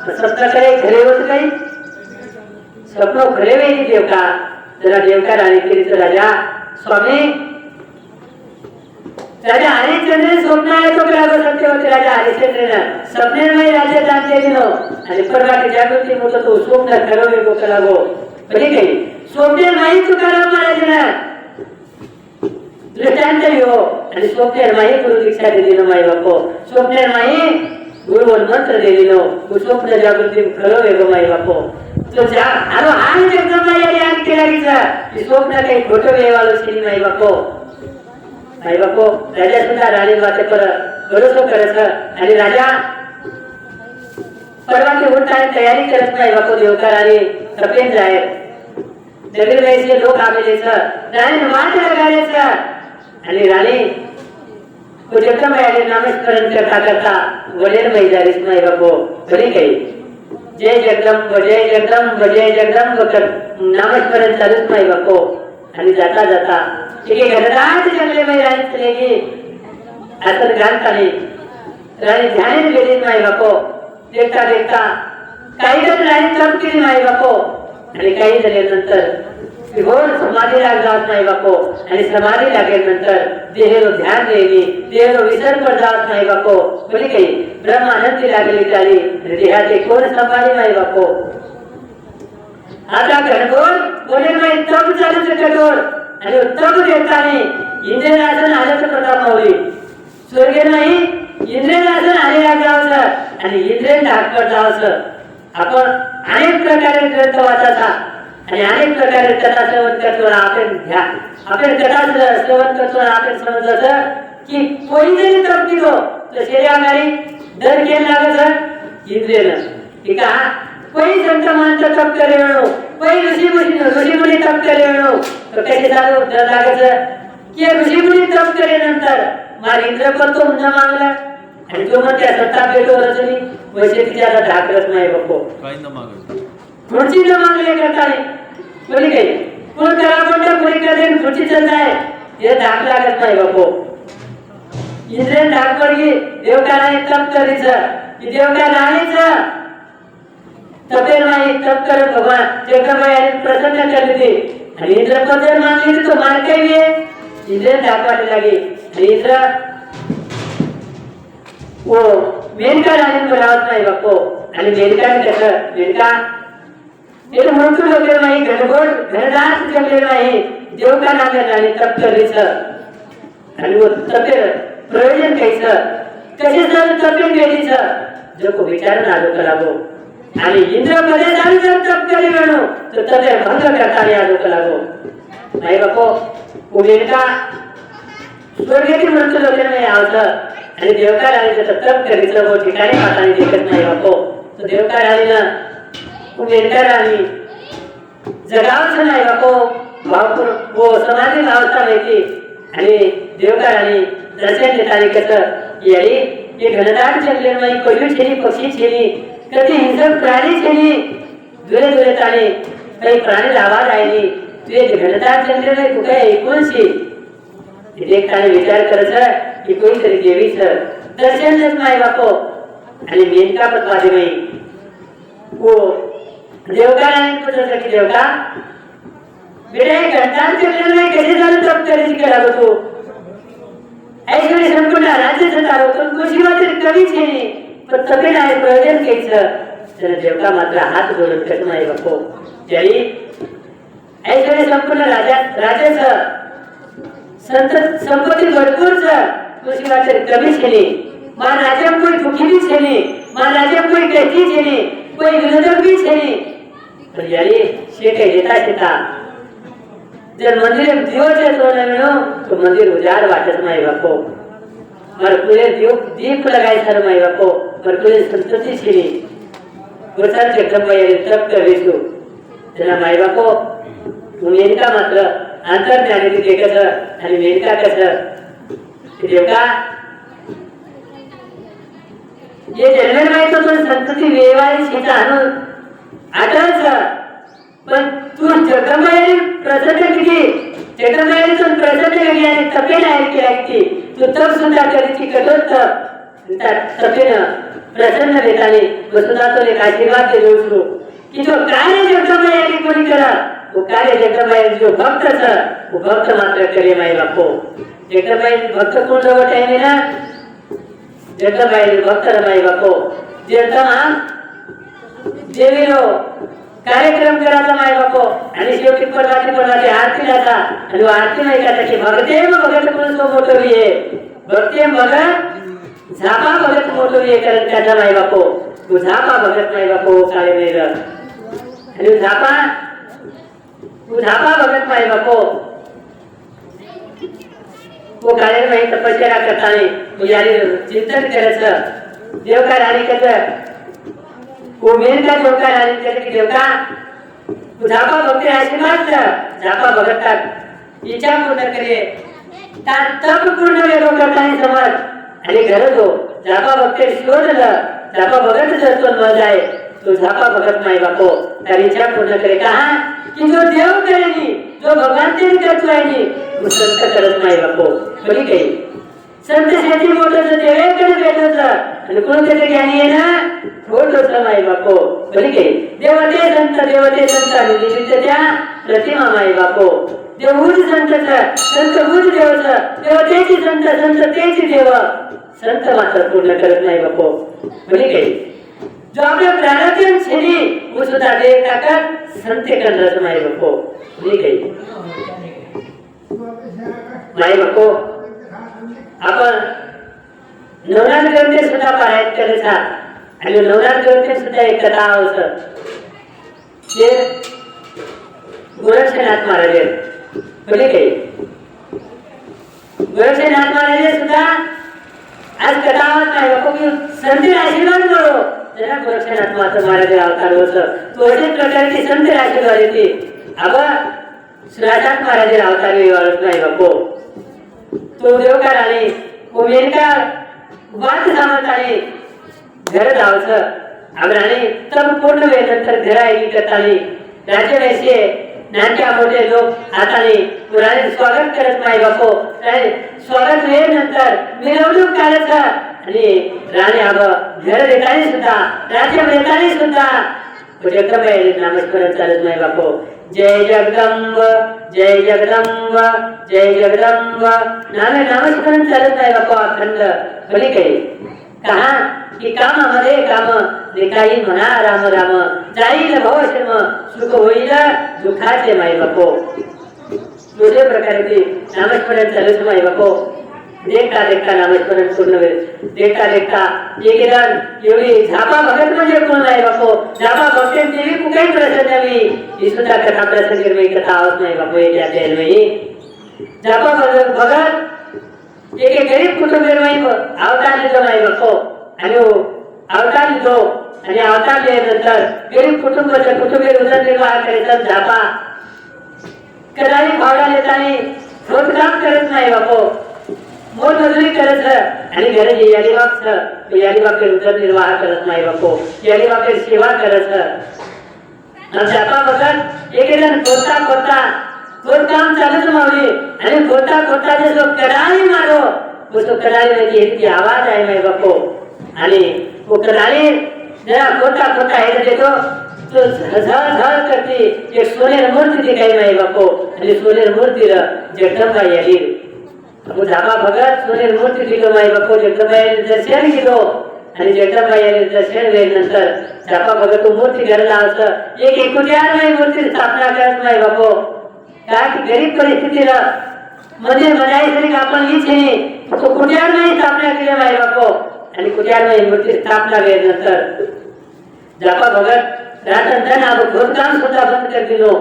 स्वप्न करे खरे होत काही स्वप्न खरे वेगळी देवका जरा देवका राणी केली तर राजा स्वामी राजा हरिश्चंद्र स्वप्न आहे तो करावं सत्य होते राजा हरिश्चंद्रनं स्वप्नेमध्ये राज्य जाणते दिनो आणि परवाची जागृती मोठं तो स्वप्न खरं वेगो करावो बरी काही स्वप्ने नाही तुकाराम महाराजांना दृष्टांत हो आणि स्वप्ने माही गुरु दीक्षा दिली माई बापो स्वप्ने माही गुरुवर मंत्र दिलेलो स्वप्न जागृती खरं वेगो माई बापो तो जा आरो हान जगदंबा यांनी आण केला की स्वप्न काही खोटं वेवालो शिली माई बापो राजा सुद्धा राणी वाचे पर भरोसा करत आणि राजा परवाची उठाने तयारी करत नाही बापो देवता राणी तपेन जाय जगल वैसे लोक आलेले राणी वाट लगाले आणि राणी जगदंबा यांनी नामस्मरण करता करता वडेर मैदारीस माई बापो बरी काही जय जगदंब जय जगदंब कर नामस्मरण चालूच माई बापो आणि जाता जाता एके घनदाट जंगले में राणी चलेगी असं घालतानी राणी ध्यान गेली माई बापो देखता देखता काही जण राणी तप केली माई बापो आणि काही झाल्यानंतर घोर समाधी लागत नाही बापो आणि समाधी लागेल्यानंतर देहेरो ध्यान देवी देहेरो विसर पर जात नाही बापो बोली काही ब्रह्मानंदी लागली झाली देहाचे कोण संभाळी नाही बापो आता घनघोर बोले नाही तब चालूच कठोर आणि तब देताने इंद्रनासन आल्याचं प्रताप माऊली स्वर्ग नाही इंद्रनासन आलेला जावचं आणि इंद्र धाकपट जावचं आपण अनेक प्रकारे ग्रंथ वाचायचा आणि अनेक प्रकारे कथा श्रवण करतो आपण घ्या आपण कथा श्रवण करतो आपण समजलं की कोणी जरी तप दिलो तर शरीरागारी दर केला लागत इंद्रियनं ठीक आहे कोई संत माणसं तप करे म्हणू कोई ऋषीमुनी तप करे म्हणू तर कसे चालू दर लागत की ऋषीमुनी तप करे नंतर मार इंद्र पण तो न मागला आणि तो मग त्या सत्ता भेटो रचनी वैसे तिच्याला ढाकरत नाही बापो काही न मागत खुर्ची न मागले करता नाही बोली काही कोण करा म्हणतो कोणी करते खुर्ची चलता है ये धाक लागत नाही बापो इंद्र धाक पडली देव का नाही तप करीचं की देव का नाहीच तपेल नाही तप करत भगवान जगदंबाई प्रसन्न केली ती आणि इंद्र पदर मागली तो मार काही इंद्र धाकवायला लागे आणि इंद्र वो मेनका राणी बोलावत नाही बापो आणि मेनका कसं मेनका एक म्हणतो वगैरे नाही घनघोर घनदास जमले नाही देव का नामे राणी तप करीचं आणि वो तपेल प्रयोजन काहीचं कसे जर तपेल गेलीचं जो को विचार आलो लागो आणि इंद्र मध्ये जाऊन जर तप करी म्हणू तर तपे भंग करता आलो लागो नाही बापो मेनका स्वर्गातील म्हणतो वगैरे नाही आवडलं आणि देवका राणीचं तप करीचं वो ठिकाणी माताने देखत नाही बापो तर देवका राणीनं मेनका राणी जगावचं नाही बापो भावपूर वो समाधी भावचा माहिती आणि देवका राणी दर्शन देताना कसं यारी हे घनदाट जंगल मध्ये कोयू छेनी पक्षी छेनी कधी हिंसक प्राणी छेनी दुरे दुरे ताने काही प्राणी आवाज आहे तुझे घनदाट जंगल मध्ये कुठे ऐकूनशी देखताना विचार करायचा की कोणीतरी देवीचं दर्शन देत नाही बापो आणि मेनका पत्वादी नाही वो देवका राणी पुत्र की देवका बेटा हे घनदाट जंगल मध्ये कधी झालं तप करायची करा तू ऐश्वर्य संपूर्ण राज्य सतारो तो कुशीवाचे कमी छेनी पण तपे नाही प्रयोजन घ्यायचं तर देवका मात्र हात जोडून कट नाही बापो जरी ऐश्वर्य संपूर्ण राज्याचं संपत्ती भरपूर कुशीवाचे कमी छेनी मान राज्य कोई दुखी भी छेनी मान राज्य कोई कहती छेनी कोई विरोधक भी छेनी पण यारी शेटे देता जर मंदिर दिवस तो मंदिर उजाड़ वाटत नाही बापो मरकुले दीप लगाय सर माई बापो मरकुले संतती छेनी गोसार जगदंबाई तप करीसू त्याला माई बापो मेनका मात्र अंतर्ज्ञानी देखत आणि मेनका कसं देवका ये जन्मेल माहित तो संतती वेवाई सीता आणून आठवच पण तू जगदंबाई प्रसन्न किती जगदंबाई तू प्रसन्न केली आणि तपेन आहे की तू तप सुद्धा करीची कठोर तप तपेन प्रसन्न देताने वसुधा तो एक आशीर्वाद दे देऊ की जो कार्य जगदंबाई कोणी करा वो कार्य जगदंबाई जो भक्त था वो भक्त मात्र करे माई बापो जगदंबाई भक्त कोण जवळ आहे ना जगदंबाई भक्त रमाई बापो जेव्हा देवीरो कार्यक्रम करायचा माय बापो आणि शेवटी परवाची आरती जाता आणि आरती नाही का की भगते भगत म्हणून तो मोठो आहे भगते भगत झापा भगत मोठो आहे कारण त्याचा माय बापो तू झापा भगत माय बापो काळे मेर आणि तू झापा भगत माय बापो वो काळे माई तपस्या करताना तू यारी चिंतन करायचं देव काय राणी कसं वो मेनका देवका राणी की देवका तू झापा भक्ती आशीर्वाद झापा भगतात इच्छा पूर्ण करे तप पूर्ण वेगो करताना समज आणि गरज हो झापा भक्ती शोधलं झापा भगत जर तो न जाए तो झापा भगत माई बापो तर इच्छा पूर्ण करे कहा की जो देव करेनी जो भगवान तेरी करतो आहे वो संत करत माई बापो बरी काही संत शेती मोठं देवे कडे भेटत आणि कोण त्याचे ज्ञानी आहे ना थोडस माई बापो बरी काही देवते संत आणि निमित्तच्या प्रतिमा माई बापो देवूच संत हूच देवच देवतेची संत संततेची देव संत मात्र पूर्ण करत नाही बापो बरी काही जो आपल्या प्राणातील छेडी वो सुद्धा देव टाकत संते करणार माई बापो बरी काही माई बापो आपण नवनाथ ग्रंथे सुद्धा पारायण करत आहात आणि नवनाथ ग्रंथे सुद्धा एक कथा होतं ते गोरक्षनाथ महाराज बोले काही गोरक्षनाथ महाराज सुद्धा आज कथा नाही बापू संत आशीर्वाद करो जरा गोरक्षनाथ महाराज अवतार होतं तो अशाच प्रकारची संत आशीर्वाद येते आबा श्रीनाथ महाराज अवतार व्यवहारच नाही बापू तो देवकार आणि उमेदका वाद सामर्थाने घर जावचं आग्राने तब पूर्ण वेळ नंतर घरा एकी करतानी राज्य वैसे नानक्या मोठे लोक हाताने पुराणे स्वागत करत नाही बापो स्वागत वेळ नंतर मिरवणूक काढत आणि राणे आबा घर देतानी सुद्धा राज्य देतानी सुद्धा एकदम नामस्मरण चालत नाही बापो जय जगदंब जय जगदंब जय जगदंब नामस्मरण चालत नाही बापा अखंड भले काही कहा की कामामध्ये काम देखाई म्हणा राम राम जाईल भवश्रम सुख होईल दुःखाचे माई बापो दुसऱ्या प्रकारे ते नामस्मरण चालत माई बापो देखता नामस्मरण पूर्ण वेळ देखता एकदम एवढी झापा भगत म्हणजे कोण नाही बापो झापा भक्त देवी कुठेही प्रसन्न ही सुद्धा कथा प्रसंगी कथा आवत नाही बापो एक झापा भगत एक गरीब कुटुंबीय अवतार लिहितो नाही बापो आणि अवतार लिहितो आणि अवतार लिहिल्यानंतर गरीब कुटुंबीय उदरनिर्वाह करायचा झापा कदाचित फावडा देताना रोजगार करत नाही बापो मोलमजुरी करत आणि घरी याली बापचे उदरनिर्वाह करत नाही बापो याली बापचे सेवा करत झापा बघत एक जण खोदता काम चालूच मावली आणि खोदता जे जो कडाली मारो तो कडाली की आवाज आहे माई बापो आणि वो कडाली जरा खोदता हे देतो तो झळ करते एक सोनेर मूर्ती दिखाई माई बापो आणि सोनेर मूर्ती जगदंबा याली वो झापा भगत सोनेर मूर्ती दिलो माई बापो जगदंबा दर्शन केलो आणि जगदंबा याने दर्शन वेळेनंतर झापा भगत तो मूर्ती घरला असं एक एकुट्यार माई मूर्ती स्थापना करत माई बापो काय गरीब परिस्थितीला मध्ये म्हणायचं आपण इथे तो कुठ्यार नाही स्थापना केली माई बापो आणि कुठ्यार नाही मूर्ती स्थापना वेळेनंतर झापा भगत रातन खोदकाम सुद्धा बंद कर दिलो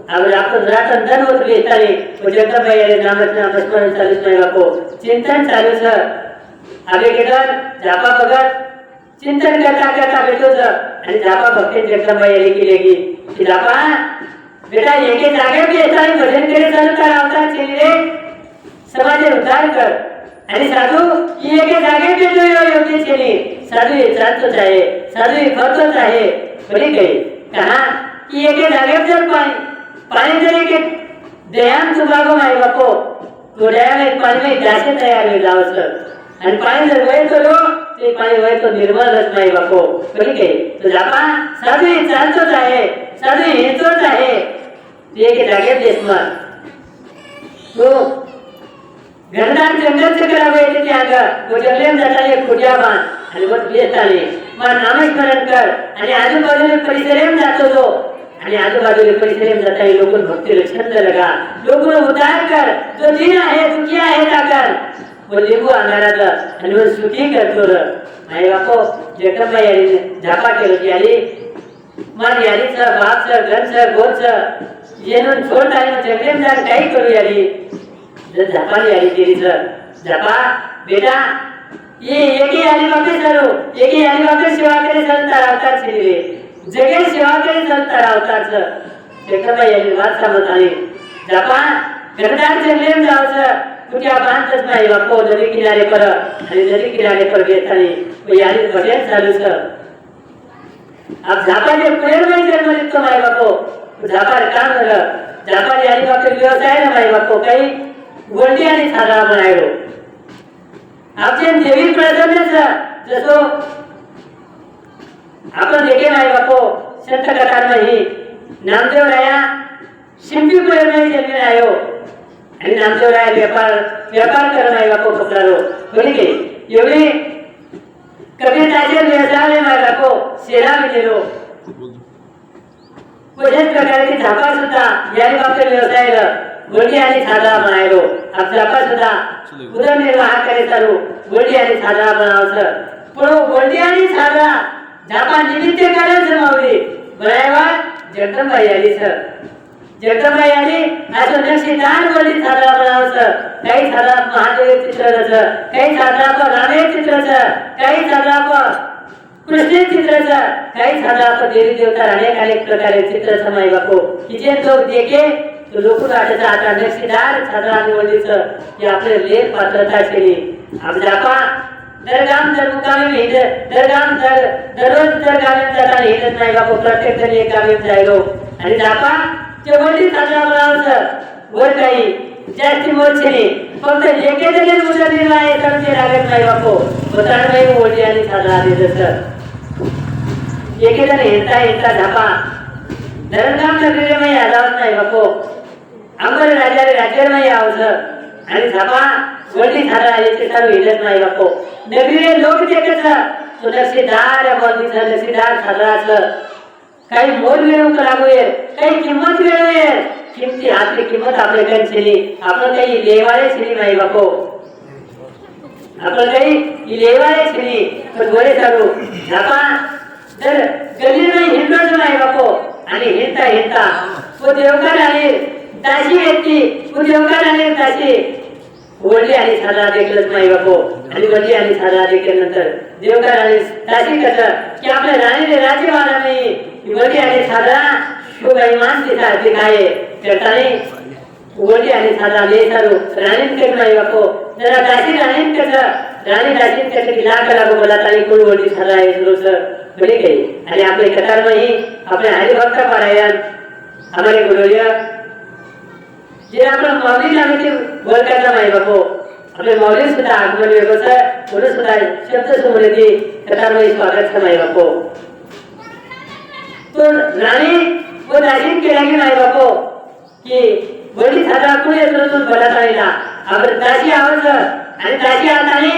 आपण रातन होत घेताना जगदंबा याने नामस्मरण चालूच नाही बापो चिंतन चालूच आगे गेलं झापा भगत चिंतन करता भेटोच आणि झापा भक्ती जगदंबा याने केले की झापा बेटा एके जागे पे येताना भजन करे चालू कर अवतार केले समाज उद्धार कर आणि साधू ही एके जागे पे जो योग्य केली साधू हे चालतोच आहे साधू हे करतोच आहे बरी काही कहा की एके जागे जर पाणी जर एक दयान तुबागो माई बापो तो दयान पाणी में जासे तयार होईल आवश्यक आणि पाणी जर वय तो ते पाणी वय तो निर्मलच नाही बापो बरी काही तो झापा साधू हे चालतोच आहे साधू हेतोच आहे एक जागेत देशमार तो घरदार जंगल से करावे येते आग वो जंगलेम जाताले खुट्या बांध आणि मग येताले मग नामस्मरण कर आणि आजूबाजूला परिसरेम जातो तो आणि आजूबाजूला परिसरेम जाताले लोक भक्तीला छंद लगा लोक उद्धार कर जो दिन आहे दुखी आहे ताकर वो लिंबू अंगाराला आणि मग सुखी करतो र आई बापो जगदंबा याने झापा केलं की आली मग यालीचं बापचं घरचं गोरचं येणून छोट आहे जगलेम जाण काही करू याली झापाली आली तिरीचं झापा बेटा ये एकी आली बापे चालू एकी आली बापे सेवा करे चालता अवतार छिले जगे सेवा करे चालता अवतारचं जगदंबा याली वाद सांगत आली झापा घरदार जगलेम जावचं तुझ्या बांधच नाही बापो नदी किनारे पर आणि नदी किनारे पर घेताना याली भजन चालूच अब झापाचे प्रेम नाही जन्म निघतो माय बापो झापार काम झालं झापार याली बापे व्यवसाय ना माय बापो काही गोल्डी आणि साधा म्हणायलो आपल्या देवी प्रसन्नच जसो आपण देखे माय बापो संत कथांमध्ये नामदेव राया शिंपीपुरामध्ये जन्मी आयो आणि नामदेव राया व्यापार करून माय बापो कपडारो बोले की एवढे कविताचे व्यवसाय माय बापो सेरा मिळेलो अशाच प्रकारची झापा सुद्धा याने बापले व्यवसायाला गोल्डी आणि साधा बनायलो आप झापा सुद्धा उदरनिर्वाह करे चालू गोल्डी आणि साधा बनावचं पण गोल्डी आणि साधा झापा निमित्त करायचं मावली बनायवा जगदंबाई आली सर जगदंबाई आली असं नक्षीदार गोल्डी साधा बनावचं काही साधा महादेव चित्राचं काही साधा रामेर चित्राचं काही साधा कृष्ण चित्राचं काही साधा देवी देवता अनेक प्रकारे चित्र समाई बापो की जे लोक देखे तो लोक वाटतं आता नक्षीदार साधा निवडीचं हे आपले लेख पात्रता केली आप जापा दरगाम दर मुकामी हिंद दरगाम दर दररोज दरगामी जाताना हिंदत नाही बापो प्रत्येक जण एक गावी जायलो आणि जापा ते वडील साधा बनावचं वर काही जास्ती मोर्चेने फक्त एके जण उदरनिर्वाह आहे तर ते लागत नाही बापो बताड नाही वडील आणि साधा आले जसं एकेजण येता झापा धरणगाम नगरीमध्ये आलाच नाही बापो अंबर राज्यामध्ये आवचं आणि झापा वडली झाला याचे सर्व हिलत नाही बापो नगरीने लोक देखत तो नक्षीदार नक्षीदार झाला असं काही मोल मिळवून लागूये काही किंमत मिळवूये किमती आपली किंमत आपल्या कंचेली आपण काही लेवाळे शिरी नाही बापो आपण काही लेवाळे शिरी पण गोळे चालू झापा तर गल्लीमध्ये हिंडतो नाही बापो आणि हिंडता वो देवकार आले ताशी व्यक्ती वो देवकार आले ताशी वडली आणि साधा देखलच नाही बापो आणि वडली आणि साधा देखल्यानंतर देवकार आणि ताशी कसं की आपल्या राणीने राज्यवाला नाही वडली आणि साधा शुभाईमान तिचा अधिक आहे करताने वडली आणि साधा ले सारू राणीन कसं नाही बापो जरा ताशी राणीन कसं राणी दासीन कसं लाख लागू बोला ताई कोण वडली साधा आहे सुरूचं बने गई आणि आपले कतार में ही अपने हरिभक्त पारायण हमारे गुरुजी जे आपण मौली लावते बोल करता नाही बापो आपले मौली सुद्धा आगमन व्यवस्था बोलू सुद्धा शब्द समोरती कतार में स्वागत समाई बापो तो राणी वो दासीन केला की नाही बापो की बोली साधा कोणी येतो बोला ताईला आपण दासी आवाज आणि दासी आताने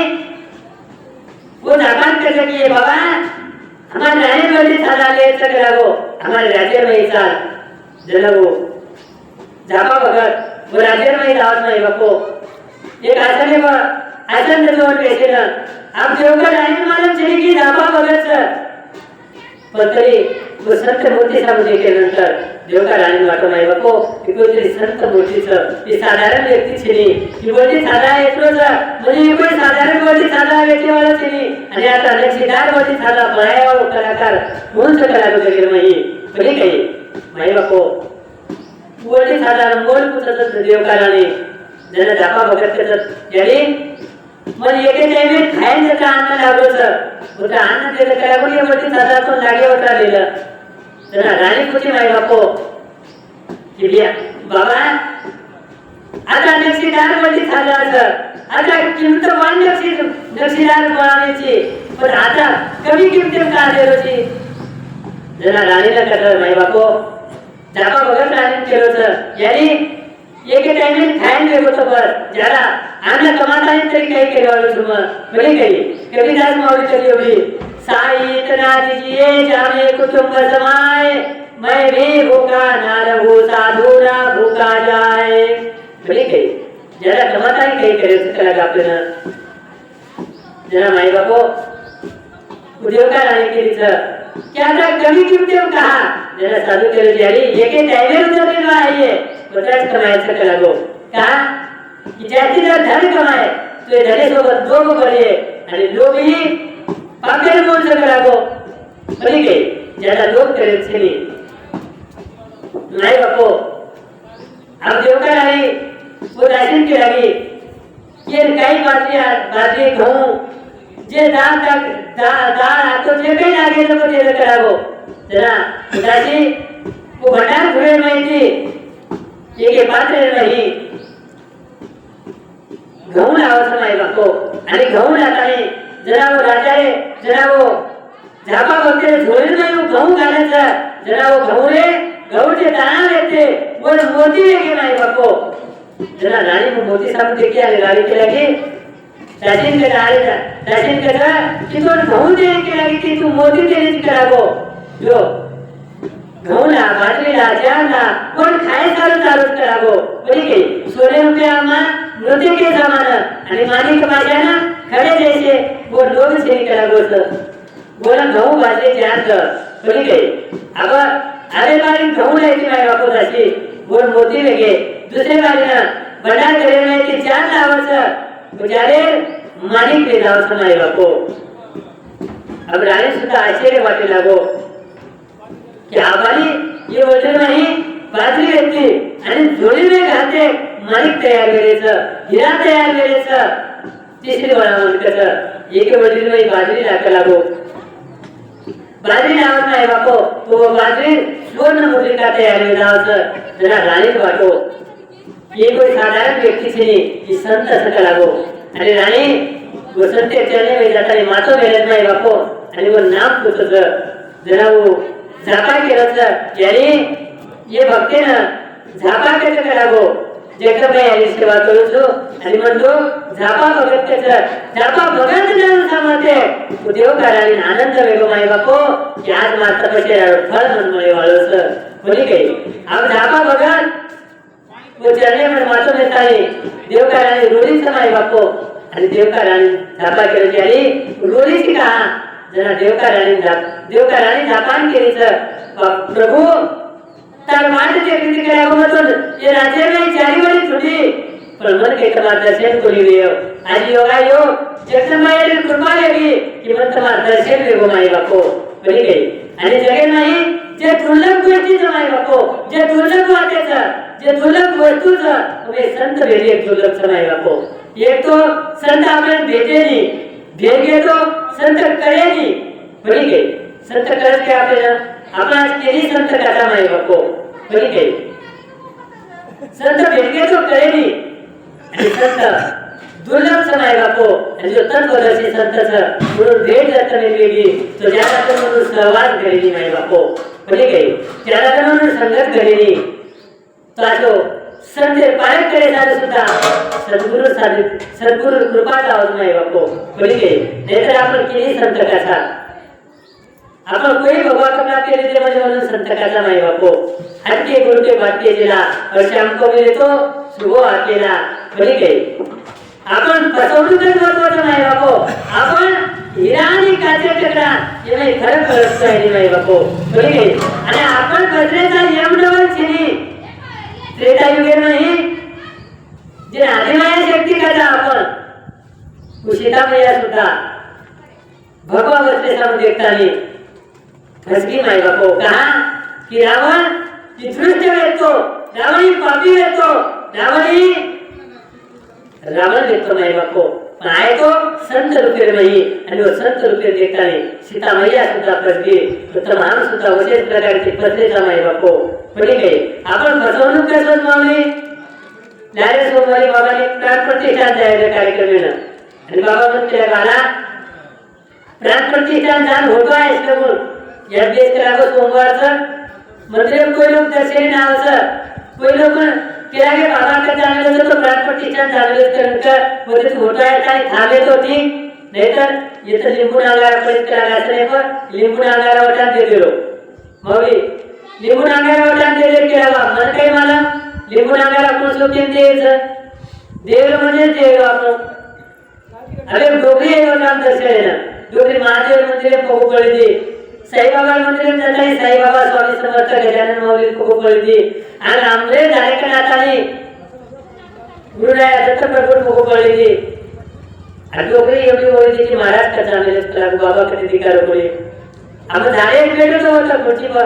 वो जापान कसं की बाबा हमारे रानी वाली साधा ले सके लगो हमारे राज्य में ही साल जनगो झापा भगत वो राज्य में ही दावत नहीं बापो एक आसन है वो आसन ने तो पैसे ना आप देवकर रानी मालूम चली की झापा भगत सर पत्तरी वो संत मूर्ति सा मुझे के नंतर देवकर रानी वाटो नहीं बापो कि कोई संत मूर्ति सर ये साधारण व्यक्ति छली कि बोलती साधा है तो सर मुझे कोई साधारण बोलती साधा व्यक्ति वाला छली आणि आता नक्षीदार बोलती साधा बनाया और कलाकार कौन सा कलाकार के में ही बने गई माई बापो बोलती साधा बोल पुछत देवकर रानी जन झापा भगत करत यानी मन एके टाइम खायन जका अन्न लागलो सर होता अन्न देत कला कोणी बोलती साधा तो लागे होता लिहिलं जरा राणी पुछी माई बापो किलिया बाबा आता नक्षीदार बोलती साधा सर आता किंमत वाढ नक्षीदार बनायची पण आता कमी किंमतीत का देरोची जरा राणीला कळलं माई बापो झापा भगत राणी केलं सर यानी एके टाइम खायन वेगो तो बर जरा अन्न कमाता ही तरी काही केलं तुम बरे काही कविदास माऊली चली होगी साई इतना दीजिए जाने कुटुंब समाए मैं भी भूखा ना रहूं साधु ना भूखा जाए बरे काही जरा कमाता ही काही करे सकला आपल्याला जरा माई बापो उद्योगा राणी केली सर क्या आता कमी किंमतीवर कहा जरा साधू केलं यारी एके टाइम उतरलेला आहे बटाच कमायचं का लागो का की ज्याची जर धन कमाय तो धने सोबत लोभ बरे आणि लोभही पापेल बोल सका लागो बरी गई ज्यादा लोभ करेल छली नाही बापो अब देवकर आई वो राशन के लगी ये काही बातली कहूं जे दान आतो जे काही लागे तो ते करावो जरा उदासी वो भंडार घुरे माहिती एक पात्र नाही गहू लावायचं नाही बापो आणि गहू लावताना जनावो राजाए जनावो झापा वगैरे झोळीत नाही गहू घालायचं जनावो गहूचे दाना येते बोल मोती वेगे नाही बापो जना रानी को मोती साहब देखिए आले रानी के लगे दासिन के डाले दासिन के का कि तो गहू देने के लगे कि तू मोती देने की करावो जो गहूला बाजरीला ज्वारीला कोण खाय चालू करावो बोली की 16 रुपया आम्हा नोते के जमाना आणि मालिक बाजाना खडे जैसे वो लोग से करावो सर बोला गहू बाजरी जात बोली की अब अरे बारी गहू लेके नाही वापस अशी बोल मोती वेगे दुसरे बाजूला बंडार करेल ते चार लावायचं गुजारे मालिक पे जावचं नाही बापो अब राणी सुद्धा आश्चर्य वाटे लागो की आबाली ये वजन नाही बाजरी येते आणि जोडीने घालते मालिक तयार करायचं हिरा तयार करायचं तिसरी वळा म्हणतात एक वडील नाही बाजरी टाका लागो बाजरी लावत नाही बापो तो बाजरी स्वर्ण मुद्रिका तयार करायचं जरा राणीच वाटो ये कोई साधारण व्यक्ति से नहीं ये संत असं लागो आणि राणी वसंते चरणे में जाता मातो मेहनत नाही बापो आणि वो नाम पुसत जरा वो झापा केलं यानी ये भक्ते ना झापा कसं लागो जगत भाई यानी सेवा करू छो आणि म्हणतो झापा भगत त्याचं झापा भगत जाऊन समजते तो देव करायला आनंद वेगो माई बापो की आज मात्र कसे फळ म्हणून वाळवलं बोली काही अब झापा भगत वो चरणे में मातो नेता है देव का रानी रोली समाई बापो आणि देव का रानी झापा केली त्याली रोली की कहा जना देव का रानी झापान केलीच प्रभु तार माट जे रीति करावो मतो ये राज्य में चारी वाली छुटी पण मन के तमार दर्शन कोली देव आज योगा यो जगदंबाई कृपा लेगी कि मन तमार दर्शन वेगो माई बापो बोली गई आणि जगे नाही जे दुर्लभ गोष्टी जमाई बापो जे दुर्लभ वाटेचं जे दुर्लभ वस्तूचं तुम्ही संत भेटे दुर्लभ समाई बापो एक तो संत आपल्याला भेटे नाही भेट तो संत करे नाही बोली गई संत करत काय आपल्याला आपण केली संत कथा माई बापो बोली गई संत भेटे तो करे नाही आणि संत दुर्लभ समाई बापो आणि जो तत्वदर्शी संतचं म्हणून भेट जात वेगळी तो ज्याला तर म्हणून सहवास करेली माई बापो बोली गई त्याला तर म्हणून संगत करेली तो संत पारक करे साधु सुद्धा सद्गुरु कृपा लावत नाही बापो बोली गई नाहीतर आपण केली संत कथा आपण कोई भगवा कपड़ा केले ते म्हणजे म्हणून संत कथा नाही बापो हटके गुरु के बात के दिला और शाम को मिले तो सुबह अकेला बोली गई आपण फसवणूक महत्वाचं नाही बापो आपण हिरा आणि काचे टकरा हे नाही खरं कळत नाही बापो बोली गई आणि आपण बजरेचा यमडवल छिनी त्रेता युगे नाही जे आदिमाया शक्ती कथा आपण उशिता मैया सुद्धा भगवा बसले सामने देखतानी फसगी माई बापो कहा की रावण धृष्ट येतो रावणी पापी येतो रावण येतो माई बापो आए तो संत रूपे नाही आणि वो संत रूपे देखतानी सीता मैया सुद्धा फसगी तो तमाम सुद्धा विशेष प्रकारचे फसलेचा माई बापो बोली गई आपण फसवणूक करतोच माऊली डायरेक्ट सोमवारी बाबाने प्राण प्रतिष्ठान जायचं कार्यक्रम आणि बाबा म्हणते मला प्राण प्रतिष्ठान जाण होतो आहे म्हणून या बेस करावं सोमवारचं मंदिर कोई लोक दर्शन नावाचं कोई लोक केला की बाबा का जाणलं तर प्राण प्रतिष्ठान जाणलं तर मध्ये होतो आहे काय थांबेत होती नाहीतर इथं लिंबू नांगारा परित करायला असं नाही पण लिंबू नांगारा वाटान दे दिलो माऊली लिंबू नांगारा वाटान दे केला बा मन काही मला लिंबू नांगारा आपण सोबत द्यायचं देव म्हणजे देव आपण अरे डोगरी आहे वाटान दर्शन डोगरी महादेव मंदिर पोगू कळली साईबाबा मंदिर जातानी साईबाबा स्वामी समर्थ गजानन माऊली पोगू कळली आणि आमरे धारेकन आतानी गुरुराया दत्तप्रभू पोगू कळली आणि डोगरी एवढी ओळखी की महाराज कथा मेले बाबा कधी दिकार बोले आम्ही धारे भेटत होता मोठी बा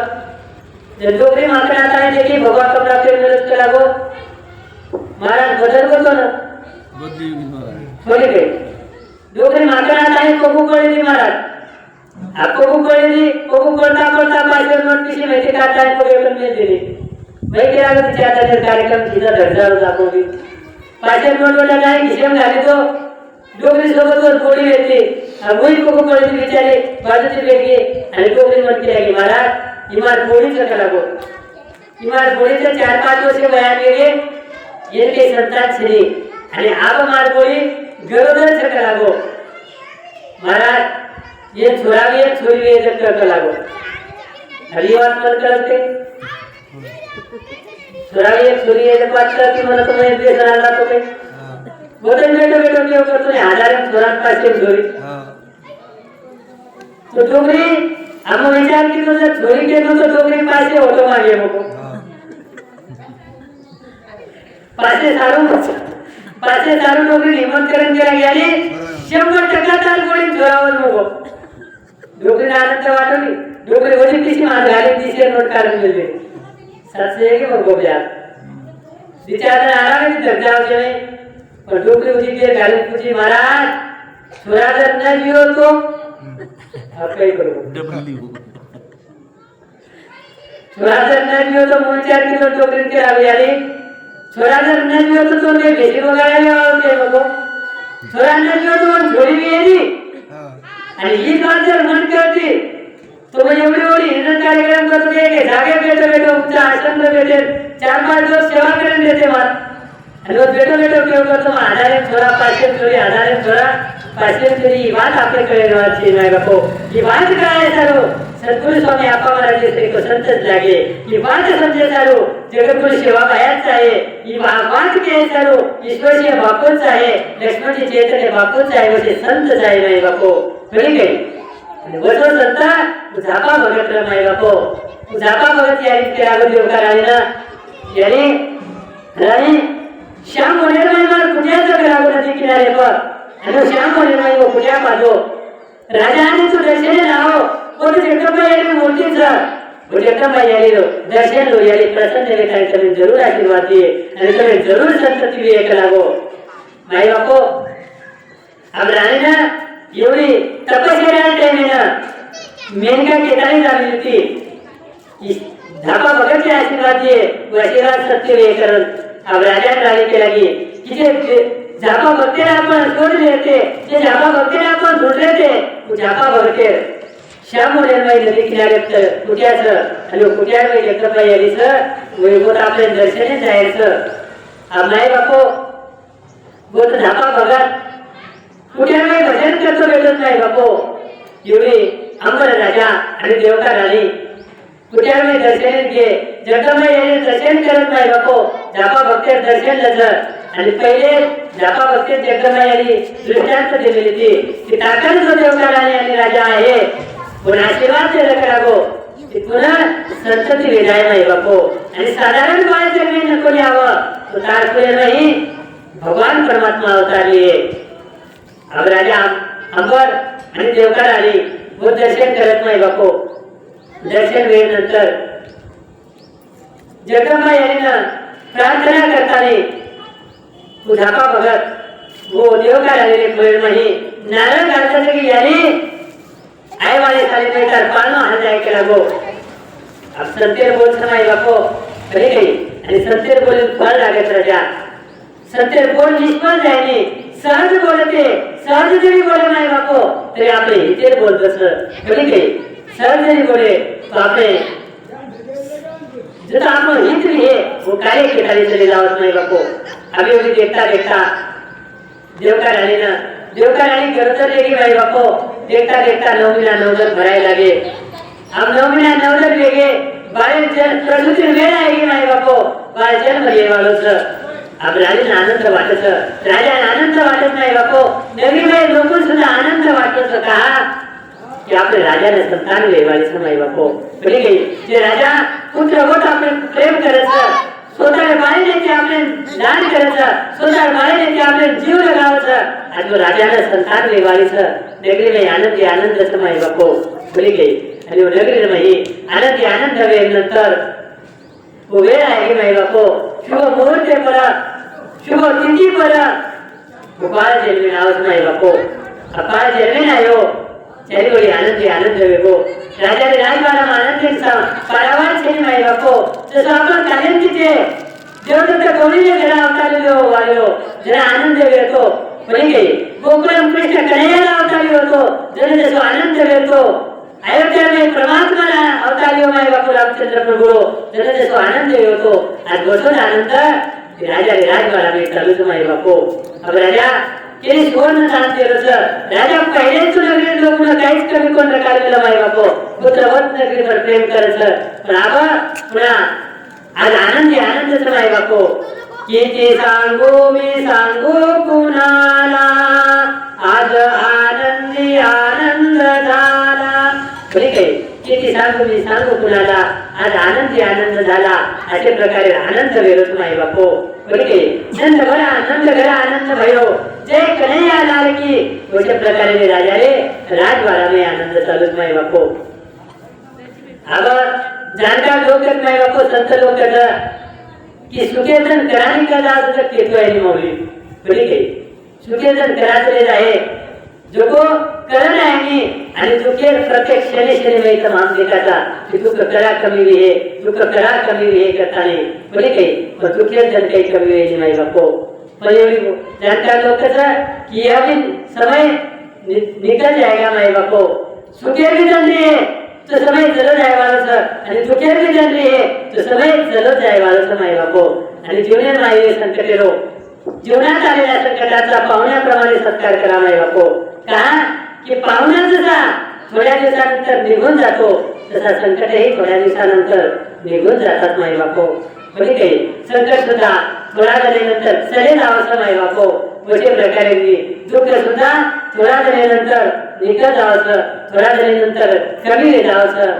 डोगरी मात्र आता देखी भगवा कपड़ा पे मदद करावो महाराज बदल होतो ना बोले गए डोगरी मात्र आता पोगू कळली महाराज आपको को करता पाचर नोट किसी में से काटा है को वेतन में देने भाई क्या अगर ज्यादा देर कार्यक्रम सीधा दर्जा हो जाओगे पाचर नोट वाला जाए किसी में डाले तो डोकरी सोबत वर पोळी घेतली गोळी कोको पडली बिचारे बाजूची बेगी आणि डोकरी म्हणते की महाराज इमार पोळीचं का लागो इमार पोळीचं 4-5 वर्ष वया गेले ये काही संतान छे आणि आब मार पोळी गरोदर का लागो महाराज ये छोरावी एक छोरी ये का लागो हरी बात मन करते छोरावी एक छोरी ये बात करती मन तो मैं देश राला तो के बोले बेटो क्यों करतो है हजार छोरा पास छोरी तो डोगरी हम विचार की तो छोरी के तो डोगरी पास होतो मागे मको पासे सारू डोगरी निमंत्रण केला गेली 100% ताल गोळी जोरावर मगो डोगरी आनंद वाटली डोगरी होती किसी मार घाली दिसे नोट काढून गेले सासे के मगो ब्या विचार आराम से जाओ जे पण डोगरी होती के घाली पूछी महाराज छोरा जर न जियो तो आप काय करू छोरा जर न जियो तो विचार की तो डोगरी के आवी आली छोरा जर न जियो तो तुमने भेजी वगायला होते बघो छोरा न जियो तो छोरी भी येली आणि ही बात जर मन करती तो मग एवढी हिंदन कार्यक्रम करतो की जागे बेटो उच्च आश्रम भेटे 4-5 दिवस सेवा करून देते मार आणि वो बेटो क्यों करतो आधारे छोरा पाचशे छोरी आधारे छोरा पाचशे छोरी ही बात आपले कळेलवाची नाही बापो ही बात काय सारो सद्गुरु स्वामी आपा महाराज श्री को संतच लागे ही बात समजे सारो जगतगुरु सेवा बायाच आहे ही बात के सारो ईश्वरीय बापूच आहे लक्ष्मणजी चैतन्य बापूच आहे वसे संतच आहे नाही बापो कळी गई आणि वसो संता झापा भगत रमाई बापो झापा भगत यारी के आगो देवकार आली ना यारी राणी श्याम होने में मार कुटियाचा करागो नदी किनारे पर आणि श्याम होने में वो कुटिया पाजो राजा ने तो दर्शन लाओ वो तो जगदंबा यारी मूर्ति सर वो जगदंबा यारी लो दर्शन लो यारी प्रसन्न लेकर तुम्हें जरूर आशीर्वाद दिए आणि तुम्हें जरूर संतति भी एक लागो माई बापो अब राणी ना एवढी तपस्या टाइम ना मेनका केतानी झाली होती धापा भगतचे आशीर्वाद दिए वो आशीर्वाद सत्य वे करन अब राजा राणी के लगी कि जे झापा भक्ते आपण सोड लेते जे झापा भक्ते आपण ढूंढ लेते वो झापा भक्ते श्याम होने में नदी किनारे कुटिया सर आणि कुटिया में जगदंबा यारी सर वो आपले दर्शने जाहीर सर अब नाही बापो वो तो झापा भगत कुटिया में भजन करतो भेटत नाही बापो एवढी अंबर राजा आणि देवता राणी कुटिया में दर्शन घे जगदंबा यारी दर्शन करत नाही बापो झापा भक्ते दर्शन लजर आणि पहिले झापा भक्ते जगदंबा यारी दृष्टांत दिलेली ती ताकद जो देवता राणी आणि राजा आहे पण आशीर्वाद दिला करागो ती पुन्हा संतती वेदाय नाही बापो आणि साधारण बाळ जगणे नको यावं तो तारपुरे नाही भगवान परमात्मा अवतारली अब राजा अंबर आणि देवकार आली वो दर्शन करत नाही बापो दर्शन वेळेनंतर जगदंबा यांना प्रार्थना करताना झापा भगत वो देवकार आलेले कळेल नाही नारळ घालतात की याने आय वाले साले में कर पानो आ जाए के लागो अब संतेर बोल समाई बापो कही गई आणि संतेर बोल फळ लागत राजा संतेर बोल निष्फळ जायने सहज बोलते सहज जरी बोले नाही बापो तरी आपले हितेर बोलत असं कही गई सहज जरी बोले तो आपले जो आपको हित भी है वो कार्य के कार्य चले जावत नाही बापो अभी अभी देखता देवका राणी गरज लेगी भाई बापो देखता 9 महीना 9 दिन भराए लगे अब 9 महीना 9 दिन लेगे बारे जन प्रसूति वेळ आएगी भाई बापो बारे जन्म ये वालों से अब राजा आनंद वाटत राजा आनंद वाटत नाही बापो नवी भाई लोगों सुद्धा आनंद वाटत कहा कि आपने राजा ने संतान लेवाली समय बापो बोली गई जे राजा पुत्र होत आपने प्रेम करत स्वतः मारे लेके आपने दान करत स्वतः मारे लेके आपने जीव लगावत आज वो राजा ने संतान लेवाली छ नगरी में आनंद समय बापो बोली गई आणि नगरी में आनंद हवे नंतर वो वेळ आहे माई बापो शुभ मुहूर्ते पर शुभ तिथी पर गोपाळ जन्मे नाव माई बापो अपाळ जन्मे आयो चली बड़ी आनंद वेगो राजा ने राजवाड़ा में आनंद सा पारावार छेनी माई बापो तो सापन कालेंती थे जो तो कोणी ने जरा अवतार लो वालो जरा आनंद वेगो बोली गई गोकुळम कृष्ण कन्हैयाला अवतारी होतो, जण जसो आनंद मिळतो. अयोध्यामध्ये परमात्माला अवतारी माय बापू रामचंद्र प्रभू जण जसो आनंद होतो. आज बसून आनंद राजा राजवाडा में चालू तो माय बापू. अब राजा केली सुवर्ण दान केलं सर. राजा पहिलेच नगरी लोक काहीच कमी कोण प्रकार केला माय बापू. पुत्रवत नगरीवर प्रेम करायचं. पण आबा पुन्हा आज आनंदच माय बापू. किती सांगू मी सांगू कुणाला, आज आनंदी आनंद झाला. ठीक आहे, किती सांगू मी सांगू कुणाला, आज आनंदी आनंद झाला. अशा प्रकारे आनंद वेगळच माय बापू. ठीक आहे, नंद घरा आनंद भयो, जय कन्हैया लाल की. अशा प्रकारे राजा रे राजवाडा में आनंद चालूच माय बापू. अब जानकार लोक माय बापू, संत लोक की सुखेजन कराने का जात केतो आहे मौली. ठीक आहे, सुखेजन कराचलेच आहे जो को करण आहे आणि तुके प्रत्येक शनी में तमाम दिखाता कि दुख करा कमी भी है, दुख करा कमी भी है करता नहीं. ठीक आहे, पण सुखेजन काही कमी आहे माय बापू. पण एवढी जानकार लोक की अभी समय निकल जाएगा माय बापू. सुखे भी चल रही है तो समय चलो जाए वाला सर, आणि दुखेर भी चल रही है तो समय चलो जाए वाला सर माय बापू. आणि जीवनात आलेले संकटे रो, जीवनात आलेल्या संकटाचा पाहुण्याप्रमाणे सत्कार करा माय बापू. का की पाहुणा जसा थोड्या दिवसानंतर निघून जातो तसा संकटही थोड्या दिवसानंतर निघून जातात माय बापू. ठीक आहे, संकट सुद्धा थोड्या वेळेनंतर चले जावंसं माय बापू. अशा प्रकारे दुःख सुद्धा थोड्या वेळेनंतर निघत जावंसं, थोड्या वेळेनंतर कमी जावंसं.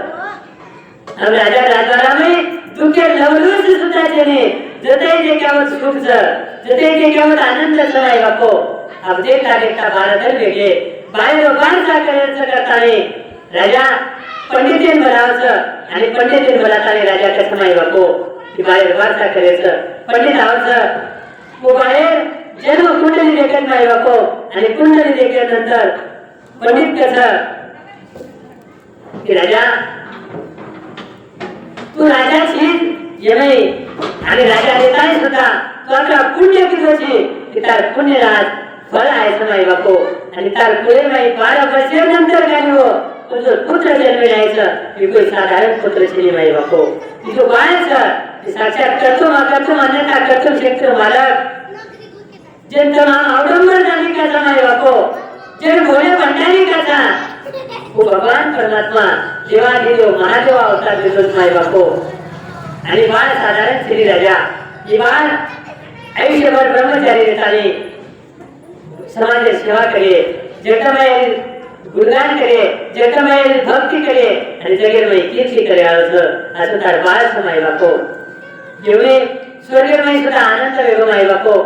अब राजा राजवाडा में दुखे लवलूस सुद्धा देणे, जते देखावत सुख जते देखावत आनंद माय बापू. अब देखता देखता भारत वेगळे बाहेर बारसा करायचं करताने राजा पंडितेन बोलावचं, आणि पंडितेन बोलाताने राजा कसं माय बापू की बाहेर बारसा करायचं. पंडित आवडचं वो बाहेर जन्म कुंडली देखत माय बापू, आणि कुंडली देखल्यानंतर पंडित कसं की राजा तू राजाची येणे आणि राजा देताय सुद्धा तो आपला पुण्य किती की तार पुण्य राज फळ आहे माय बापू. आणि तार पुढे माई 12 वर्षानंतर काय हो तुझं पुत्र जन्म यायचं ही कोई साधारण पुत्र श्री माई बापू. तुझं बाळाचं साक्षात करतो अन्यथा करतो शेतकरी मालक ज्यांचं नाम अवडंबर झाली कसा माय बापू, जे भोळे भंडारी कसा वो भगवान परमात्मा देवाधिदेव महादेव अवतार देतो माय बापू. आणि बाळ साधारण श्री राजा ही बाळ आयुष्यभर ब्रह्मचारी देताने समाज सेवा करे, जगदमय गुणगान करे, जगदमय भक्ती करे आणि जगदमय कीर्ती करे असं तार बाळ माय बापू. जेवढे स्वर्गमय सुद्धा आनंद वेगळं माय बापू.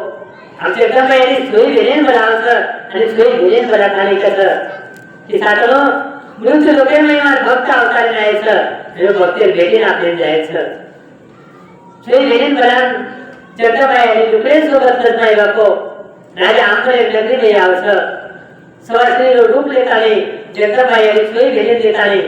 आमच्या जगदमय सोयी भेलेन बोलावचं आणि सोयी भेलेन बोला खाली कसं की सातनो मृत्यू लोकेमय भक्त अवतारी जायचं आणि भक्ती भेटीन आपल्याला जायचं. सोयी भेलेन बोला जगदमय आणि दुकडे सोबतच माय बापू. राजा आमकडे नगरी में यावं सवासनी रूप लेता नाही जगदंबाई आणि सोयी भेलेन देता नाही.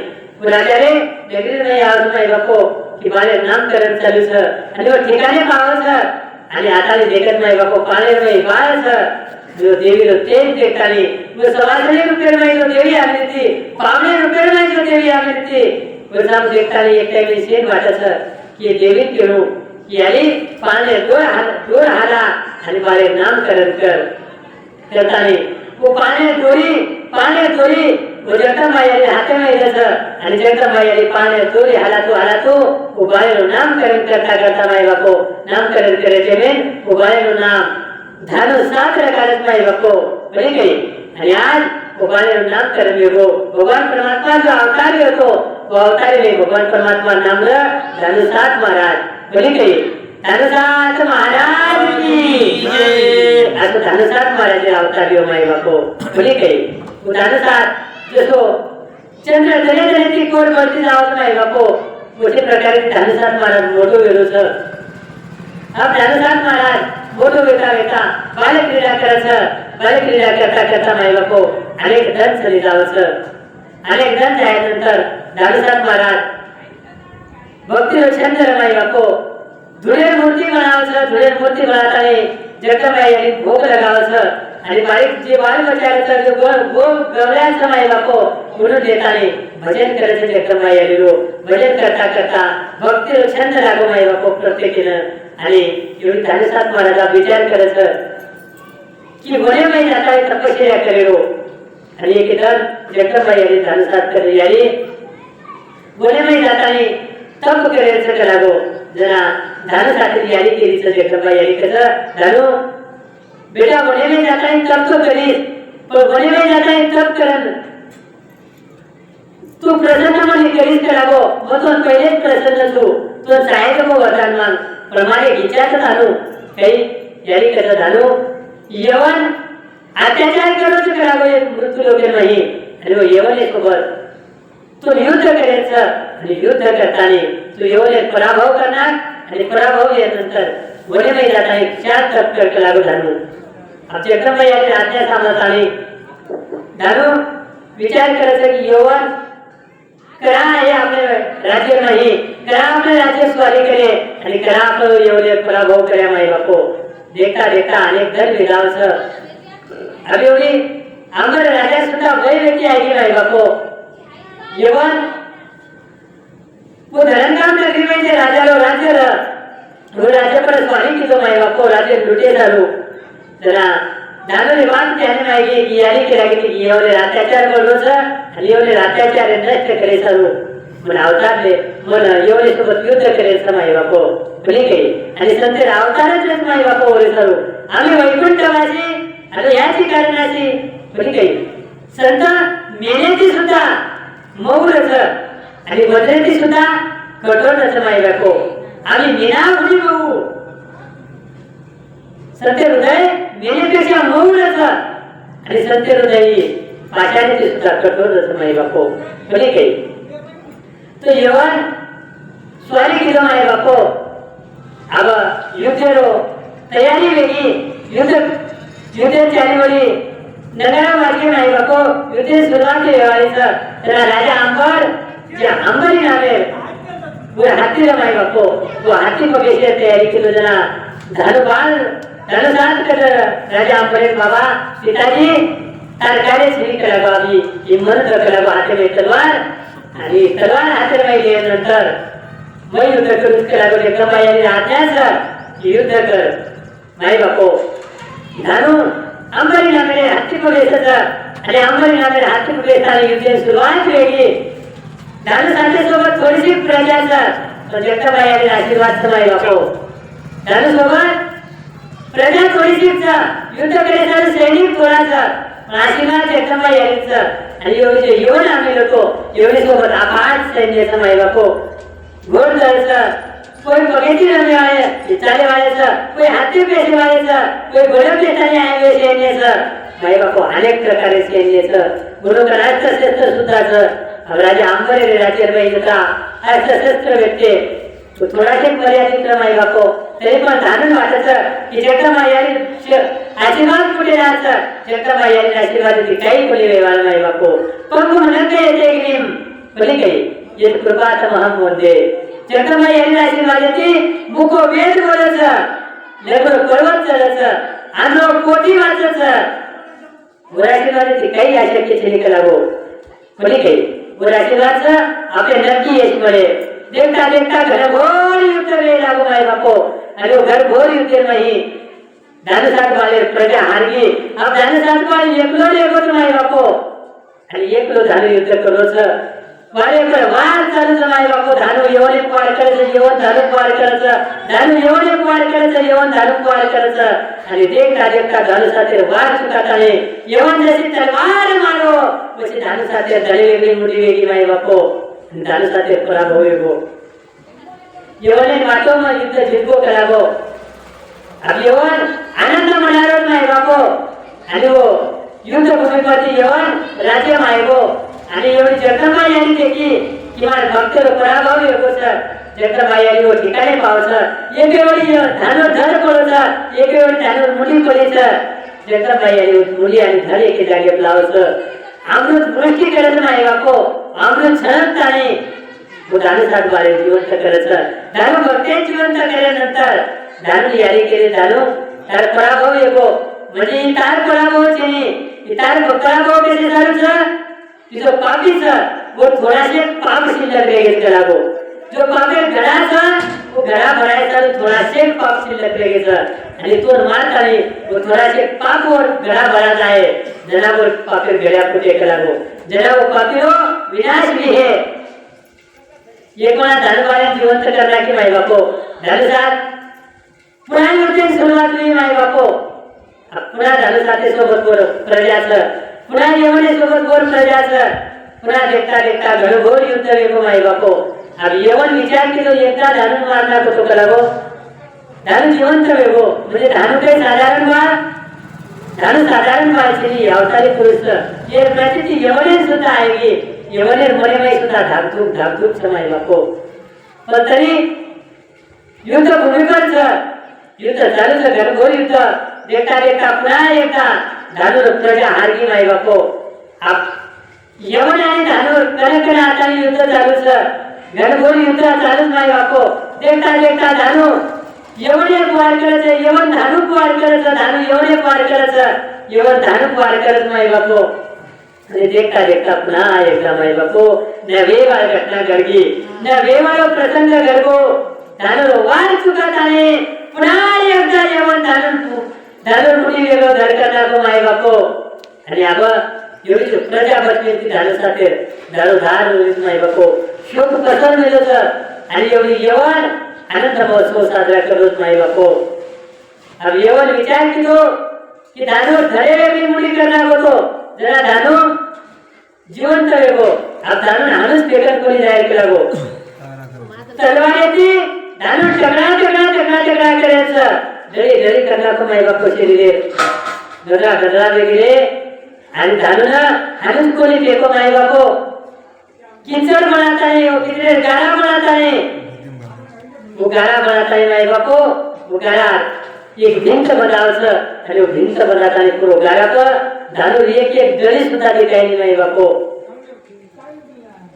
राजा रे नगरी में यावं माय बापू की माझे नामकरण चालूच आणि ठिकाणी पाहावं आणि आता देखत माय बापू पाण्यात नाही बाळच जो देवीला तेज देखता नाही. सवासनी रुपये नाही जो देवी आली ती, पावणे रुपये नाही जो देवी आली ती. नाम देखता नाही एक टाइम शेण वाटायचं की देवी केळू की आली पाण्या दोर हाला आणि बारे नामकरण करताने वो पाण्या दोरी वो जगदंबाई आली हातामध्ये जसं आणि जगदंबाई आली पाण्या दोरी हाला तो वो बारे नामकरण करता माय बापू. नामकरण करायचे मेन वो बारे नाम धानु सात रकारत माय बापू. बरे काही आणि आज वो बारे नामकरण वेगो भगवान परमात्मा जो अवतारी होतो वो अवतारी नाही भगवान परमात्मा नामलं धानु सात महाराज. बरे काही धनुसात महाराज की जय. असं धनुसात महाराज अवतारी हो माय बापू. बोली काही धनुसात जसो चंद्र दरेची कोण वरती जावत माय बापू मोठे प्रकारे धनुसात महाराज मोठो वेळो सर. हा धनुसात महाराज मोठो वेता बालक्रीडा करायचं. बालक्रीडा करता माय बापू अनेक धन चली जावं. अनेक धन जायनंतर धनुसात महाराज भक्ती छंद माय बापू धुळे मूर्ती बनावचं. धुळे मूर्ती बनाताने जगदंबाई आणि भोग लगावचं आणि बारीक जे बाल बचाराचा जो गवळ्याचा माय बापो म्हणून देताने भजन करायचं जगदंबाई आलेलो भजन करता करता भक्ती छंद लागो माय बापो प्रत्येकीनं आणि एवढी धानसात महाराजा विचार करायचं की वने में जाता है तपस्या करेलो आणि एकदा जगदंबाई आली धानसात करे आली वने में जाताने तप करायचं करागो जरा धानसाची यारी केलीच जगदंबाई आली कसं धानू बेटा वने में जाता है तप तो करीस पण वने में जाता है तप करन तू प्रसन्न मन करीस करागो मग तो पहिलेच प्रसन्न तू साहेब को वरदान मान प्रमाणे विचारत धानू काही यारी कसं धानू यवन अत्याचार करोच करावं मृत्यू लोके नाही आणि यवन सोबत तू युद्ध करायचं आणि युद्ध करताना तू यवन पराभव करणार आणि पराभव यानंतर वने नाही जाता एक 4 तप करके लागू धानू आमच्या जगदंबाई आली आज्ञा सांगत आणि धानू विचार करायचं की यवन करा हे आपले राज्य नाही करा आपले राज्य स्वारी करे आणि करा आपलं यवन पराभव कर्या माई बापो देखता देखता अनेक धन विलावचं अभी एवढी आमर राजा सुद्धा वय व्यक्ती आहे की नाही बापो यवन वो धरणकाम नगरी में राजालो राज्य वो राज्य पर स्वारी की तो माई बापो राज्य लुटे झालो जरा दानो निवांत त्याने माहिती की यारी केला की येवले अत्याचार करलोच आणि येवले अत्याचार नष्ट करे सर्व मन अवतारले मन येवले सोबत युद्ध करे माई बापो बोली काही आणि संत अवतारच माई बापो ओरे सर्व आम्ही वैकुंठवासी आता याची कारणाची बोली काही संत मेल्याची सुद्धा मौरच आणि वज्राची सुद्धा कठोरच माई बापो आम्ही निनावली बघू सत्य हृदय मेल्यापेक्षा मौरच आणि सत्य हृदय पाषाणाची सुद्धा कठोरच माई बापो बोली काही तो यवन स्वारी केलं माई बापो अब युद्धरो तयारी वेगळी युद्ध चालीवरी नगरा मार्गे नाही बापो युद्ध सुरुवात व्हायचं त्याला राजा अंबर जे अंबरी नावे वो हातीला माई बापो वो हाती पकेशी तयारी केलं जना धनुसात कर राजा अंबरे बाबा पिताजी तरकारी श्री करावा आम्ही हिम्मत करावा हाते में तलवार आणि तलवार हाते में लिहिल्यानंतर मग युद्ध करून करावं जगदंबाई यांनी आज्ञाच युद्ध कर माई बापो धानू अंबरी नामेरे हाती पगेसच आणि अंबरी नामेरे हाती पगेसाने युद्ध सुरुवात वेगळी धानू साथे सोबत थोडीशी प्रजाचा पण जगदंबाई यांनी आशीर्वाद माई बापो धानू सोबत प्रजा थोडीशीच युद्ध करायचं सैनिक थोडासा आशीर्वाद जगदंबाई यांचा आणि एवढे आम्ही लोक एवढे सोबत आभार सैन्याचा माई बापो घोड़ जायचं कोई पगेची रमे वाले चाले वाल्याचं कोई हाती पेशी वाल्याचं कोई गडप देताना आहे सैन्याचं माई बापो अनेक प्रकारे सैन्याचं गुरुकर अस्त्र सुद्धाच राजा अंबरे राज्य महिन्याचा अस्त्र व्यक्ती थोडाशे मर्यादित माई बापो तरी पण धानून वाटायचं की जगदंबाई यांनी आशीर्वाद कुठे राहायचं जगदंबाई यांनी आशीर्वाद काही बोली वेवाळ माई बापो पण तू म्हणत नाही येते की नेम बोली काही ये कृपाच महम बोलते जगदंबाई यांनी आशीर्वादाची मुखो वेद बोलायचं लेकर पर्वत चढायचं आंधळो कोटी वाचायचं वर आशीर्वादाची काही अशक्य निकलावो बोली काही वर आशीर्वादचं आपल्या नक्की यश मिळे देखता देखता घरभर युद्ध वेळ लागू माई बापो आणि घरभर युद्ध नाही दानसात वाले प्रजा हारली अब दानसात वाले एकलो एकच माई बापो आणि एकलो झालं युद्ध करोच वारे पर वार चालूच माई बापो धानू येऊन एक वार करायचं येऊन धानू वार करायचं धानू येऊन एक वार करायचं येऊन धानू वार करायचं आणि देखता देखता धानू साथे वार चुकाताने येऊन जशी तलवार मारो वशी धानू साथे दळी वेगळी मुठी वेगळी माई बापो धानू साथे पराभव येगो येवने वाटो मग युद्ध जिंको करावो अब येवन आनंद मनारो माई बापो आणि वो युद्ध भूमीपती येवन राज्य मायगो आणि एवढी जगदंबाई यांनी देखी किमान भक्त पराभव येतो सर जगदंबाई यांनी वो ठिकाणी पावसं एक एवढी धानू धर पडोसं एक एवढी धानू मुली पडीसं जगदंबाई यांनी मुली आणि धर एके जागे लावसं अमृत वृष्टी करत माई बापो अमृत छळताने वो धानू सात बारे जिवंत करायचं धानू भक्ते जिवंत केल्यानंतर धानू यारी केले धानू त्याला पराभव येतो म्हणजे इतार पळावो छे इतार पळावो कसे चालू छ तिथं पापी छ वो थोडासे पाप शिल्लक रह गेला गो जो पापे घडा छ वो घडा भरायचा थोडासे पाप शिल्लक रह गेला आणि तो मारता नाही वो थोडासे पाप और घडा भरायचा आहे जना वो पापे घड्या फुटे कला गो जना वो पापी हो विनाश भी है ये कोणा धर्मवाल्या जिवंत करना की माई बापो झालं साथ पुन्हा योजने सुरुवात हुई माई बापो पुन्हा झालं साथे सोबत बोर प्रजाचं पुन्हा येवणे सोबत बोर प्रजाचं पुन्हा देखता देखता घनघोर युद्ध वेगो माई बापो अब येवन विचार केलो एकदा धानून मारना कसो करावो धानू जिवंत वेगो म्हणजे धानू काही साधारण मार धानू साधारण मारची अवतारी पुरुष ये प्रचिती येवणे सुद्धा आहे की येवणे मरेमाई सुद्धा धाकधूक धाकधूक समाई बापो पण तरी युद्ध भूमिकर युद्ध चालूच घनघोर युद्ध देखता देखता पुन्हा एकदा धानूर प्रजा हारगी माई बापो यवन आणि धानूर कणकण हाताने युद्ध चालूच घनघोर युद्ध चालूच माई बापो देखता देखता धानू यवन एक वार करायचं यवन धानू वार करायचं धानू यवन एक वार करायचं यवन धानू वार करत माई बापो आणि देखता देखता पुन्हा एकदा माई बापो न वेवाळ घटना घडली न वेवाळ प्रसंग घडगो धानूर वार चुकत आहे पुन्हा एकदा यवन धानूर कुणी वेगळं धडकत नको माई बापो आणि अब एवढी प्रजा बसली ती धानू साथे धानू धार माई बापो शोक कसर मिळत आणि एवढी यवन आनंद महोत्सव साजरा करत माई बापो अब यवन विचार केलो की धानू धडे वेगळी मुली करणार होतो जरा धानू जिवंत वेगो अब धानू हाणूच पेकर कोणी जाहीर केला गो तलवार येते धानू टकरा टकरा टकरा टकरा करायचं जरी जरी करणार को माई बापो शरीरे गदरा गदरा वेगळे आणि धानू ना हाणूच कोणी फेको माई बापो किचड बनाता है वो कितने गारा बनाता है वो गारा बनाता है माई बापो वो गारा एक भिंत बनावचं आणि वो भिंत बनाता है पूरा गारा पर धानू एक एक गली सुद्धा दिखाई नहीं माई बापो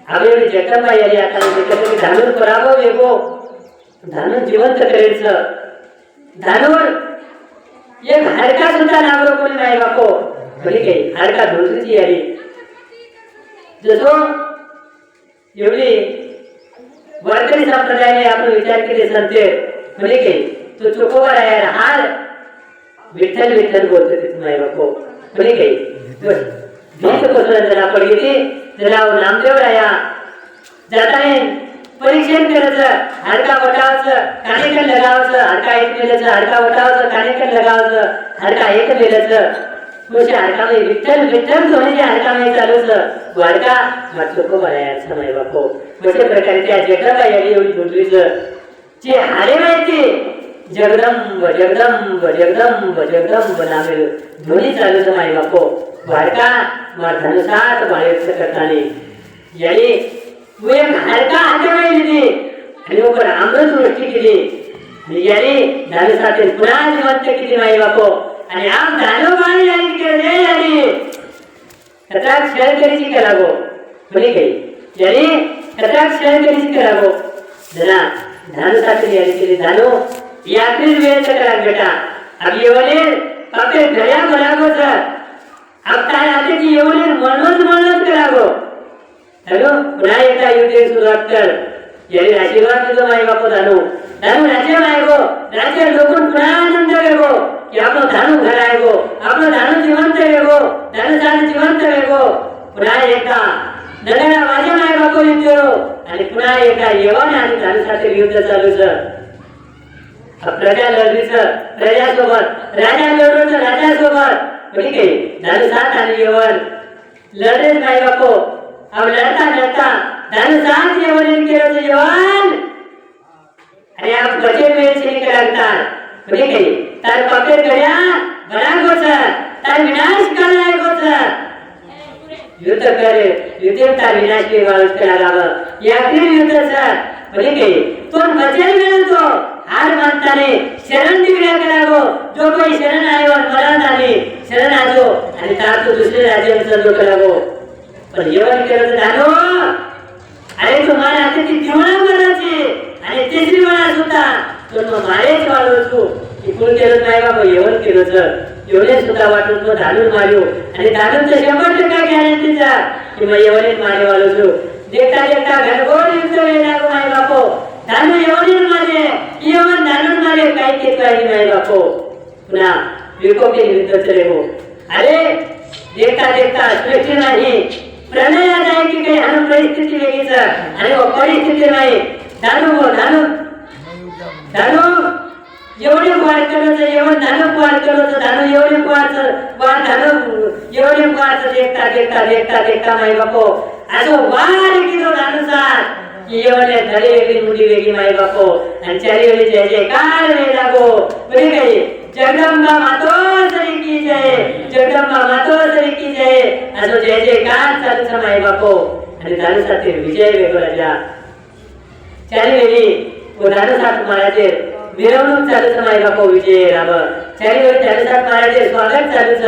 अब एवढी जगदंबा यारी आता देखत की धानूर पराभव वेगो धानू जिवंत करायचं धानूर एक हाडका सुद्धा नागरो कोणी माई बापो भली काही हाडका धुळीची यारी जसो एवढी वारकरी संप्रदायाने आपण विचार केले संते म्हणजे काही तो चोकोबा राया हार विठ्ठल विठ्ठल बोलते ते माई बापो म्हणजे काही भीत कोसळत जरा पडली ती त्याला नामदेव राया जाताने परीक्षण करायचं हाडका वटावचं कानेकन लगावचं हाडका एक मेल्याचं हाडका वटावचं कानेकन लगावचं हाडका एक मेल्याचं तुझ्या हाडकामध्ये विठ्ठल विठ्ठल सोन्याच्या हाडकामध्ये चालूच वाडका चोको बरायचं माई बापो अशा प्रकारे त्या जगदंबा यारी एवढी गुंडलीचं जे हारे माहिती जगदंब जगदंब जगदंब जगदंब नामे ध्वनी चालूच माई बापो वाडका धानू सात बाळेचं करताना याने वो एक हाडका हातामध्ये लिहिली आणि वर अमृत वृष्टी केली आणि याने धानू साथे पुन्हा जिवंत केली माई बापो आणि आम धानू बाणी यानी केले यानी कटाक शेअर करीची करा गो बोली काही यानी कटाक शेअर करीची करा गो जरा धानू साथे यानी केली धानू यात्री वेळेचं करा बेटा अब येवले पापे घड्या भरा गो सर अब काय आते की येवले म्हणूनच करा गो हॅलो पुन्हा एकदा युद्ध सुरुवात कर यानी आशीर्वाद दिलो माई बापो धानू धानू राज्य मायगो राज्य लोकून पुन्हा आनंद वेगो कि आपलो धानू घर आएगो आपलो धानू जिवंत वेगो धानू साथ जिवंत वेगो पुन्हा एकदा नगरा माझ्या माय बापो युद्ध आणि पुन्हा एकदा येवण आणि धानू साथे युद्ध चालूच प्रजा लढलीचं प्रजासोबत राजा लढवचं राजासोबत ठीक आहे धानू साथ आणि येवण लढेच माय बापो अब लढता लढता धानू साथ येवण केलं येवण अरे आप बचे में से निकल लगता बोले कहीं तार पकड़ गया बड़ा गोसा तार विनाश कर रहा है गोसा युद्ध करे युद्ध तार विनाश के वाल करा लावा या फिर युद्ध सर बोले कहीं तो बचे में तो हार मानता ने शरण दिव्या करा गो जो कोई शरण आए और मरण आने शरण आ जो आणि तार तो दूसरे राज्य में चलो करा गो पर येवन करत जानो अरे तुम्हारे हाते ती जीवना मरणाची आणि तिसरी वेळा सुद्धा तो मारेच वाढवतो की कोण केलं नाही बाबा येवन केलं एवढे सुद्धा वाटून तो धाडून मारू आणि धाडून तर 100% गॅरंटीचा की मग एवढेच मारे वालो छू देखता देखता घरगोर युद्ध लागू माय बापो धानू एवढेच मारे एवढं धाडून मारे काही ते काही माय बापो पुन्हा विकोपी युद्ध चले हो अरे देखता देखता सृष्टी नाही प्रणयात आहे की काही अनु परिस्थिती वेगळीच आणि परिस्थिती नाही धानू एवढे वाढ करायचं एवढं धानू वाढ करायचं धानू एवढे वाढ धानू एवढे वाढ देखता देखता देखता देखता माई बापो असं वाढ की तो धानू साथ की एवढे धडे वेगळी मुली वेगळी माई बापो आणि चारी वेळी जय जयकार वे लागो बरे काही जगदंबा मातोश्री की जय जगदंबा मातोश्री की जय असं जय जयकार चालूच माई बापो आणि धानू साथे विजय वेगळा राजा चारी वेळी धानू साथ महाराजे मिरवणूक चालूच माई बापो विजय राब चारी वेळी धानू साथ महाराजे स्वागत चालूच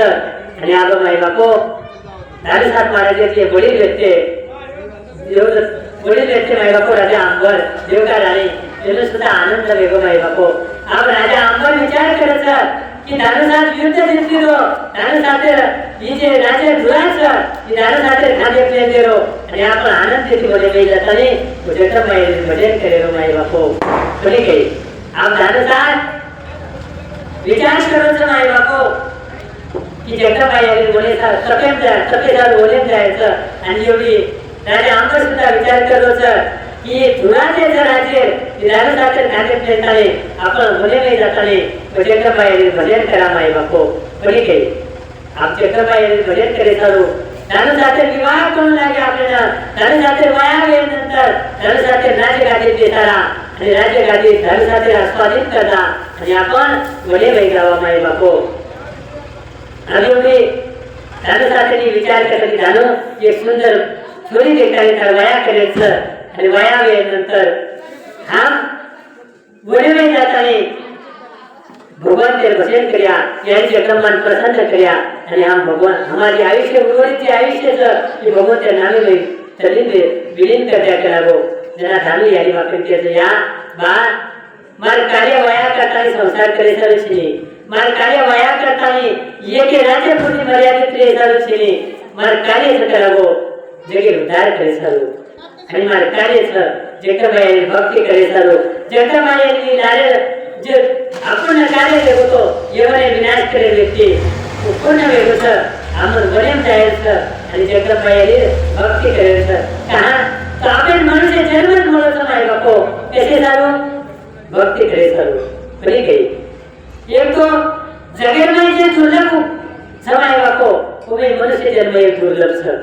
आणि आब माई बापो धानू साथ महाराजे वडील व्यक्ती वडील व्यक्ती माई बापो राजा अंबर देवका राणी यांना सुद्धा आनंद वेगो माई बापो अब राजा अंबर विचार करत की धानू साथ युद्ध जिंकलो धानू साथे ही जे राजे धुराच की धानू साथे खाने प्ले देरो आणि आपण आनंदीची मध्ये नाही जातानी भजन माई भजन करेलो माई बापो कोणी काही आप धानू साथ विचार करोच माई बापो की जगदंबाई आणि बोले सफेदार बोले जायचं आणि एवढी राजा अंबर सुद्धा विचार करोच की धुराचे जर राजे धानू साथे खाने प्ले ताने आपण बोले नाही जातानी जगदंबाई भजन करा माई बापो कोणी काही आप जगदंबाई भजन करे चालू धानू साथे विवाह करून लागे आपल्याला धानू साथे वया वेळेनंतर धानू साथे राजगादी देताना आणि राजगादी धानू साथे आस्वादित करता आणि आपण वडे वैगावा माई बापो आणि मी धानू साथेनी विचार करत धानू एक सुंदर छोरी देखतानी तर वया करायचं आणि वया वेळेनंतर हा वडे वै जातानी भगवान तेरे भजन करिया यानी जगदंबान प्रसन्न करिया आणि हम भगवान हमारी आयुष्य उर्वरित आयुष्य की भगवान त्या नामे में तलीन विलीन कर दिया करावो जना धानू यानी वाक्य या बा मार कार्य वया करतानी संसार करे सरुचिनी मार कार्य वया करतानी ये के राज्य पूरी मर्यादित रे सरुचिनी मार कार्य करावो जगे उद्धार करे सरू आणि मार कार्य जगदंबाई भक्ती करे सरू जगदंबाई नारे जे आपण कार्य होतो एवढे विनाश करेल व्यक्ती पूर्ण वेगळं आम्हाला वरेम जायचं आणि जगदंबाई भक्ती करायचं कहा तो आपण मनुष्य जन्मच म्हणत नाही बापो कसे चालू भक्ती करे चालू बरी काही एक तो जगेरमध्ये जे दुर्लभ समय बापो तुम्ही मनुष्य जन्म एक दुर्लभ छ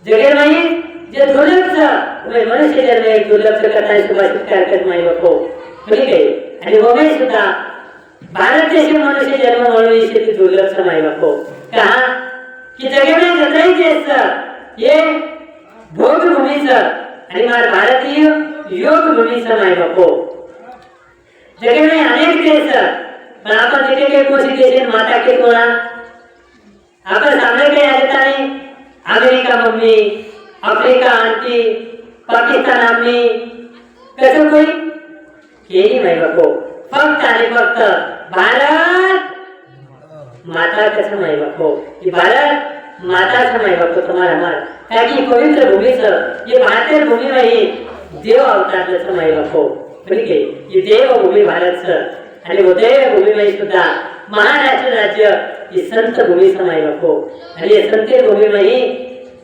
जगेरमध्ये जे दुर्लभ छ तुम्ही मनुष्य जन्म एक दुर्लभ छ कथा सुभाषित कार्यक्रम माई बापो बरी काही आणि होमे सुद्धा भारत देश मनुष्य जन्म म्हणून शेती दुर्लभ माई बापो कहा की जगेमध्ये जत्रही देश ये भोग भूमीच आणि मार भारतीय योग भूमीच माई बापो जगेमध्ये अनेक देश पण आपण तिथे काही कोशी देश माता के कोणा आपण सामने काही आले नाही America mummy Africa aunty Pakistan आम्ही कसं कोई केली माई बापो फक्त आणि फक्त भारत माता कसं माई बापो की भारत माता से माई बापो तुम्हारा हमारा ताकि पवित्र भूमि से ये भारतीय भूमि में ही देव अवतार से माई बापो ठीक है ये देव भूमि भारत से आणि वो देव भूमि में सुद्धा महाराष्ट्र राज्य ये संत भूमि से माई बापो आणि ये संत भूमि में ही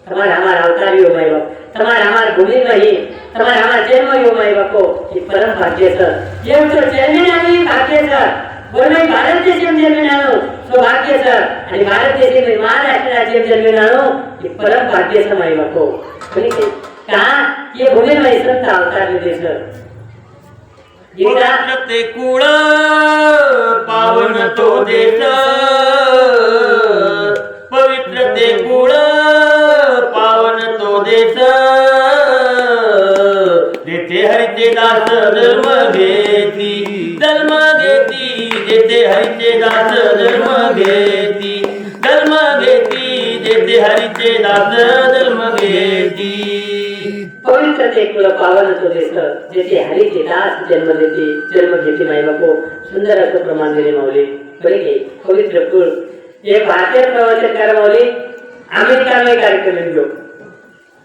तुम्हारा हमारा अवतार हो माई बाप तुम्हारा हमारा भूमि में ही तुम्हारा हमारा जन्म हो माई बापो ये परम भाग्य से ये तो जन्म नहीं भाग्य से बोले भारत देश में जन्मनानो सौभाग्य से आणि भारत देश में महाराष्ट्र राज्य में जन्मनानो ये परम भाग्य से माई बापो ठीक है कहा ये भूमि में संत अवतार देश पवित्र ते कुळ पावन तो देश पवित्र ते कुळ पावन तो देश देते हरिचे दास धर्म घेती देते हरिचे दास धर्म घेती देते हरिचे दास धर्म घेती पवित्र करते एक पावन तो देश जेथे हरीचे दास जन्म घेते माई बापो सुंदर असं प्रमाण दिले माऊली बरे की पवित्र कुळ हे भारतीय प्रवचनकार माऊली अमेरिका में कार्यक्रम घेऊ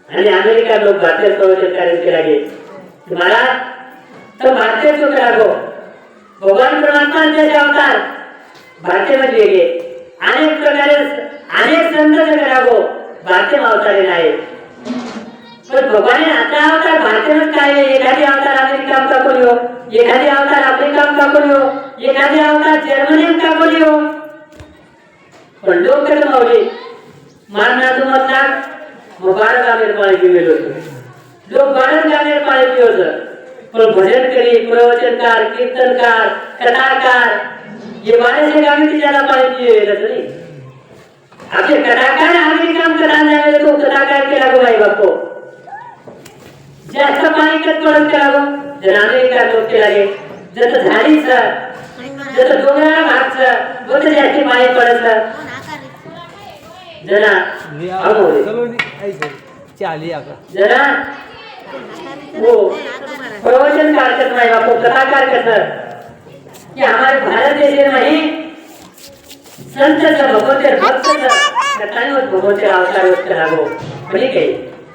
आणि अमेरिका लोक भारतीय प्रवचन कार्यक्रम लागे तुम्हाला तो भारतीय तो करागो भगवान परमात्मा जैसे अवतार भारतीय मध्ये गेले अनेक प्रकारे अनेक संत करागो भारतीय अवतारे नाही पण भगवान आता अवतार भारतीय मध्ये काय आहे एखादी अवतार अमेरिका का कोणी हो एखादी अवतार आफ्रिका का कोणी हो एखादी अवतार जर्मनी का कोणी हो पण लोक करत मावली मारना तो मतलब मुबारक आमिर पाणी पिवेल होतं लोक बाळच आमिर पाणी पिवत पण भजन करी प्रवचनकार कीर्तनकार कथाकार ये बारे से गावी की ज्यादा पाणी पिवेल नाही आपले कथाकार अमेरिका में कथा जावे तो कथाकार केला गो भाई बापो जास्त पाणी कत पडत केला गो जर अमेरिका लोक केला गे जत झाडीचं जत डोंगराळ भागचं बहुत जास्त पाणी पडत जरा जरा वो प्रवचन करत नाही बापू कथाकार करत कि हमारे भारत देश में संत भगवंत भक्त कथांवर भगवंत अवतार होत रागो ठीक आहे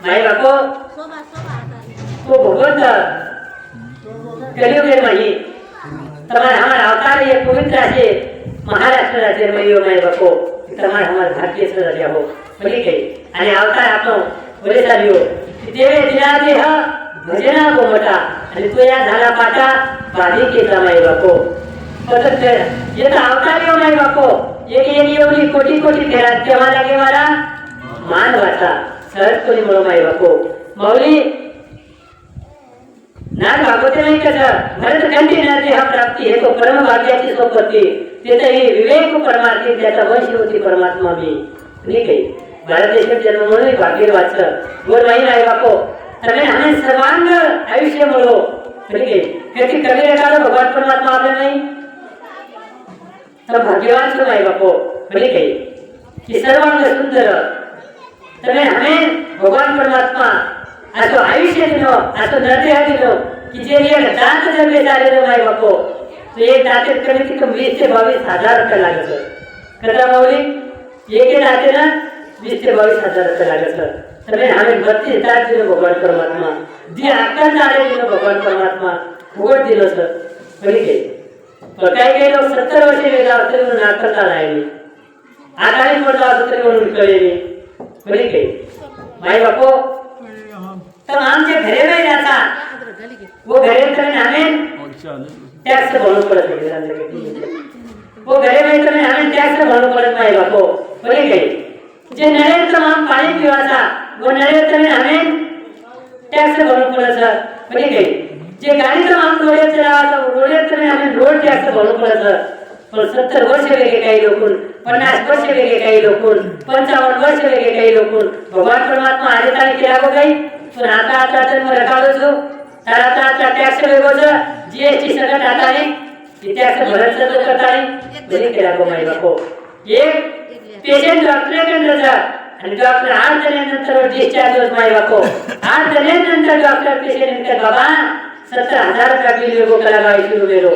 माय बापू तो भगवंत कलियुग में तुम्हारा हमारा अवतार ये पवित्र आहे महाराष्ट्र राज्य में यो माय बापू तुम्हारा हमारा भारतीय राज्य हो ठीक है आणि अवतार आपण बोले सालियो देवे दिला देह भजना गोमटा आणि तो या झाला पाटा बाधी केला माय बापो पतत येता अवतार यो माय बापो एक एवढी कोटी कोटी फेरा तेव्हा लागे मला मान वाचा सहज कोणी म्हणू माय बापो माऊली नाग भागवते नाही कसं भरत कंठी नदी हा प्राप्ती हे तो परम भाग्याची सोपती तेथे ही विवेक परमार्थी त्याचा वंश होती परमात्मा मी ठीक आहे भारत देशात जन्म म्हणून भाग्य वाचलं बोल माही नाही बापो તમે हमें सर्वांग आयुष्य મળો ठीक आहे त्याची कमी एखादा भगवान परमात्मा आपले नाही तर भाग्यवान तो नाही बापो ठीक आहे की सर्वांग सुंदर તમે हमें भगवान परमात्मा असो आयुष्य दिलो असो नरदेह दिलो की जे एक दात जन्मे झालेलो नाही बापो तो एक दाते कमीत कमी 20 ते 22,000 रुपये लागत कथा माऊली एक दाते ना 20 ते 22,000 रुपये लागत તમે हमें 32,000 दिलो भगवान परमात्मा जे अक्कल झाले दिलो भगवान परमात्मा फुकट दिलो सर ठीक आहे पण काही काही लोक 70 वर्षे वेगळा तरी म्हणून अक्कलता राहिली आधारी पडला असं तरी म्हणून कळेली ठीक आहे माई बापो तर आमचे घरे नाही जाता वो घरे करने हमें टैक्स भरना पड़ता है वो घरे में करने हमें टैक्स भरना पड़ता है बापो बोले गई जे नरेंद्र हम पानी पीवाचा वो नरेंद्र में हमें टैक्स भरना पड़ता है बोले गई जे गाड़ी तो हम रोडे चलावा रोडे में हमें रोड टैक्स भरना पड़ता है पण 70 वर्ष वेगे काही लोकून 50 वर्ष वेगे काही लोकून 55 वर्ष वेगे काही लोकून भगवान परमात्मा आले तारी केला गो काही पण आता जन्म रखाडो छो तारा आता टॅक्स वेगो छ जीएसटी सगळं टाकाने की टॅक्स भरायचं तो करतानी बरी केला गो माई बापो एक पेशंट डॉक्टर कडे जा आणि डॉक्टर 8 दिवसानंतर डिस्चार्ज होत माई बापो 8 दिवसानंतर डॉक्टर पेशंट के बाबा 70,000 रुपये बिल वेगो कला गाई सुरू गेलो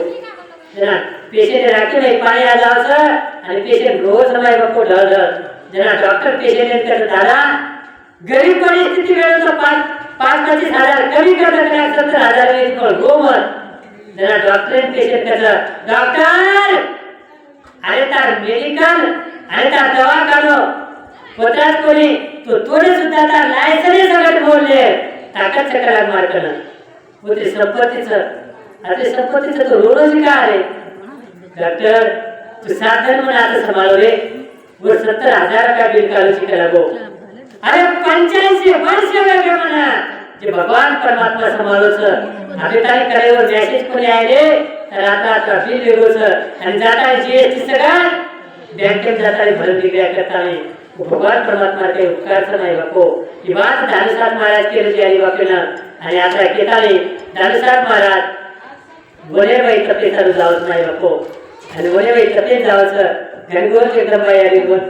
जना पेशंट राखे नाही पाणी आलं सर आणि पेशंट रोज माई बापो ढळ जना डॉक्टर पेशंट कडे दादा गरीब परिस्थिती वेळ तो 5-25,000 कमी करत 70,000 वेळ पण गोमर जना डॉक्टर पेशंट कसं डॉक्टर अरे तार मेडिकल अरे तार दवाखानो पोटात कोणी तो थोडे सुद्धा तार लायसन्स सगळं बोलले ताकद चक्रात मारकन होते संपत्तीचं तो रोडच का रे डॉक्टर तू साधन म्हणून आता सांभाळो रे वो 70,000 का बिल काढू शिकायला गो अरे 85 वर्ष वेगळे म्हणा जे भगवान परमात्मा सांभाळो सर आम्ही काही करायवर मॅसेज कोणी आले तर आता बिल वेगळो सर आणि जाता जीएसटी सगळं बँकेत जाता भरून निघ्या करता भगवान परमात्मा काही उपकार नाही बापो ही बात धानुसात महाराज केलं जे आई बापेनं आणि आता केताले धानुसात महाराज बोले बाई तपे चालू जावत नाही बापो आणि वने बाई तपेन जावचं घनघोर एकदम बाई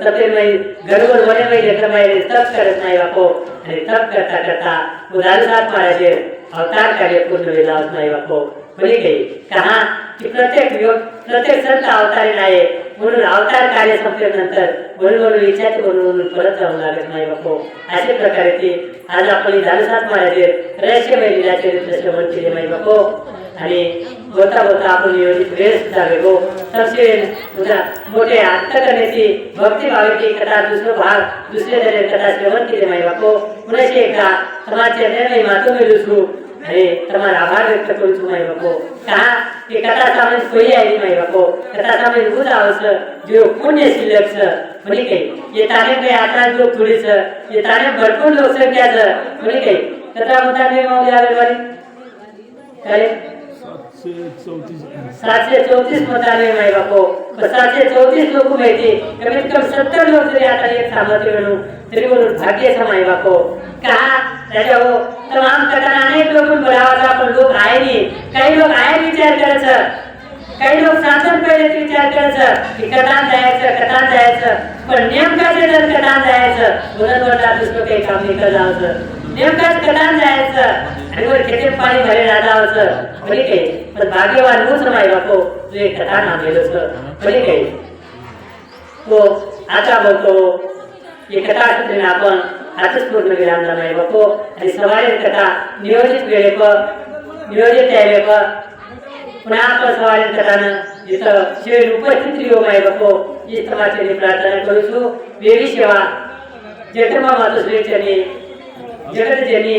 तपेन बाई घनघोर वने बाई एकदम बाई तप करत नाही बापो आणि तप करता करता उदार साथ महाराजे अवतार कार्य पूर्ण वेळावत नाही बापो बोली गई कहा की प्रत्येक संत अवतारी नाही म्हणून अवतार कार्य संपल्यानंतर म्हणून विचार म्हणून परत जाऊ लागत नाही बापो अशा प्रकारे ती आज आपण दानसात महाराजे रहस्यमय लीला चरित्र श्रवण केले नाही बापो आणि बोलता बोलता आपण नियोजित वेळ सुद्धा वेगो तपशील मोठे अंतकरण्याची भक्तिभावाची कथा दुसरे जरे कथा श्रवण केले नाही बापो पुन्हा एकदा समाजच्या निर्णय मातून दुसरू अरे तुम्हारा आभार व्यक्त करू तुम्ही बापो कहा की कथा सामने सोयी आली नाही बापो कथा सामने गुण आवश्य जो पुण्य शिल्लक म्हणे काही येताने काही आता जो थोडीच येताने भरपूर लोकसंख्याचं म्हणे काही कथा मुद्दा नाही मावली आवेलवारी काय 734 मताने माय बापो 734 लोक माहिती कमीत कमी 70 लोक जरी आता एक सामर्थ्य म्हणून तरी म्हणून भाग्य समाय बापो कहा त्याच्या हो तमाम कथा अनेक लोक बोलावा पण लोक आहे नाही काही लोक आहे विचार करायचं काही लोक साधन पहिले विचार करायचं की कथान जायचं पण नेमकाचे जर कथान जायचं बोलत दुसरं काही काम नाही करावं नेमकाच कथान जायचं आणि वर खेटे पाणी भरे राजावचं बोली काही पण भाग्यवान होच माय बापो तुझे कथा नामेलच बोली काही तो आता बोलतो ही कथा असते आपण आजच पूर्ण विराम नाही बापो आणि सवारी कथा नियोजित नियोजित त्यावेळे पुन्हा आपण सवारी कथानं जिथं शिव उपस्थित रिओ माय बापो ही समाजची प्रार्थना करूसू वेगळी सेवा जेठमा मातोश्रीचनी जगत जनी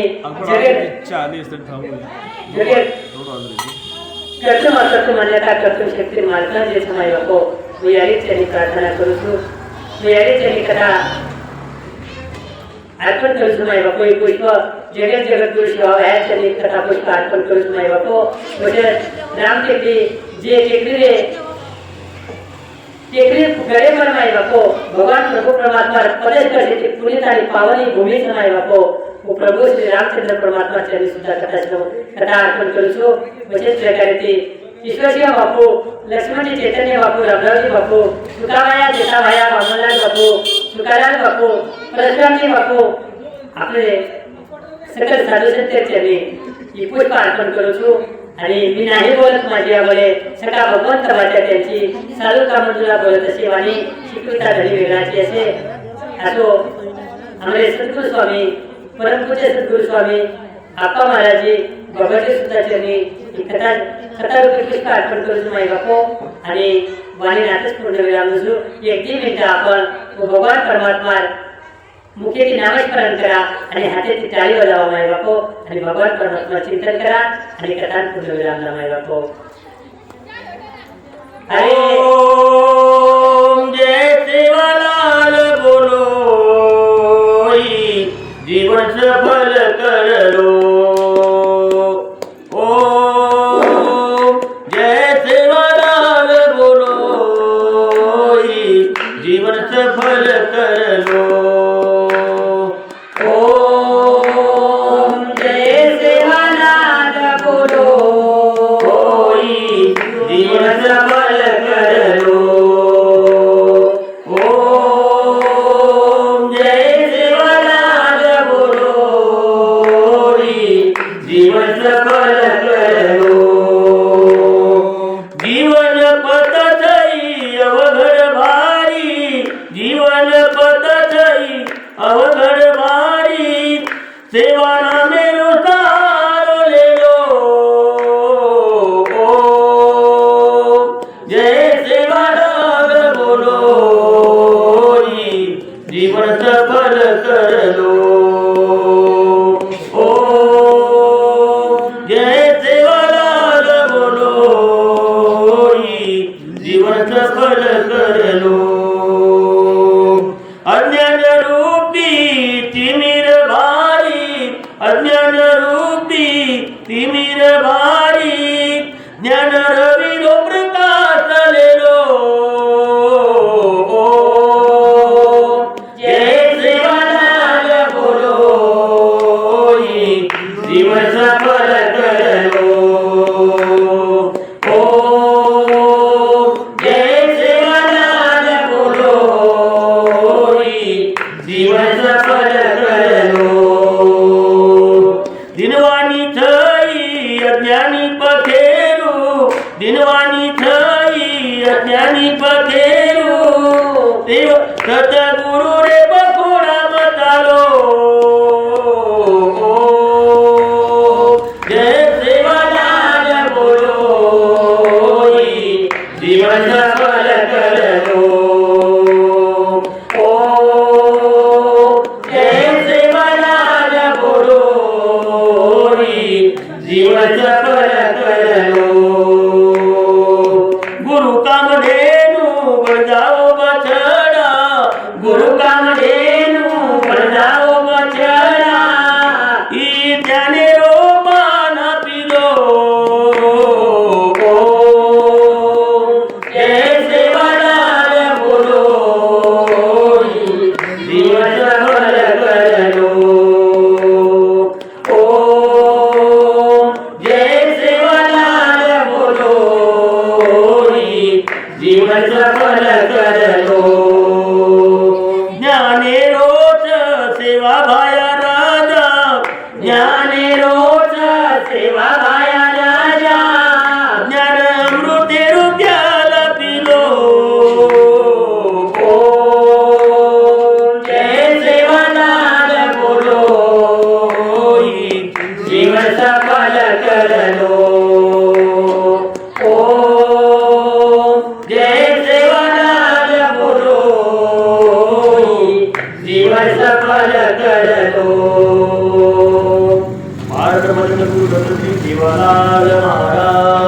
कर्तृ मान्यता कर्तृ शक्ती मालका जे समय बापो मी यारीच त्यांनी प्रार्थना करूसू मी यारीच त्यांनी कथा अर्पण करूसू माय बापो ही पुष्प जगत गुरु शिवा ह्या त्यांनी कथा पुष्प अर्पण करूसू माय बापो म्हणजे राम टेकडी जे टेकडी रे टेकडी गडे पण माय बापो भगवान प्रभु परमात्मा पदेश करते पुनीत आणि पावनी भूमी माय बापो वो प्रभु श्री रामचंद्र परमात्मा चरणी सुद्धा कथा अर्पण करूसो तसेच प्रकारे ती ईश्वरसिंह बापू लक्ष्मणजी चैतन्य बापू रामरावजी बापू तुकाबाया जेठाबाया बामनलाल बापू तुकाराम बापू परशुरामजी बापू आपले सकल साधू संत चरणी ही पुष्प अर्पण करूसो आणि मी नाही बोलत माझी आवडे सका भगवंत वाचा त्यांची साधू कामंडूला बोलत असे वाणी शिकविता धडी वेगळाची असे असो आमचे सद्गुरू स्वामी परमपूज्य सद्गुरू स्वामी आप्पा महाराजी भगवती सुद्धा चरणी कथा रूपी पुष्प अर्पण करू माई बापो आणि वाणी नातच पूर्ण विराम नसू एक 3 मिनिटं आपण भगवान परमात्मा मुखेची नामस्मरण करा आणि हाताची टाळी वाजवा माई बापो आणि भगवान परमात्मा चिंतन करा आणि कथा पूर्ण विराम ला माई बापो ओम जय सेवालाल बोलो जीवन सफल कर लो ओम जय सेवालाल बोलो जीवन सफल कर लो ओम जय सेवालाल बोलो जीवन सफल कर लो जीवन सफल करो जीवन पत थई अवघड भारी जीवन पत थई अवघड भारी सेवा नामे सारो ले लो जय सेवालाल बोलो जीवन सफल कर लो सफल कर लो अज्ञान रूपी तिमिर भारी अज्ञान रूपी तिमिर भारी ज्ञान रवि रो प्रकाश ले लो जय सेवालाल बोलो जीवन सफल कर लो जय जीवन सफल करलो गुरु कामधेनु बन जाओ बछड़ा गुरु कामधेनु बन जाओ बछड़ा ई त्याने रो पाना पिलो जैसे वडाल बोलो जीवन सफल करलो जैसे वडाल बोलो जीवन सफल करलो ज्ञानेरोच सेवा भाया राजा ज्ञानेरोच सेवा भाया राजा ज्ञान अमृते रुद्याला पिलो जैसे वडाल बोलो जीवन सफल करलो जैसे वडाल बोलो जीवन सफल करलो भारत गुरु दत्त श्री देवालाल महाराज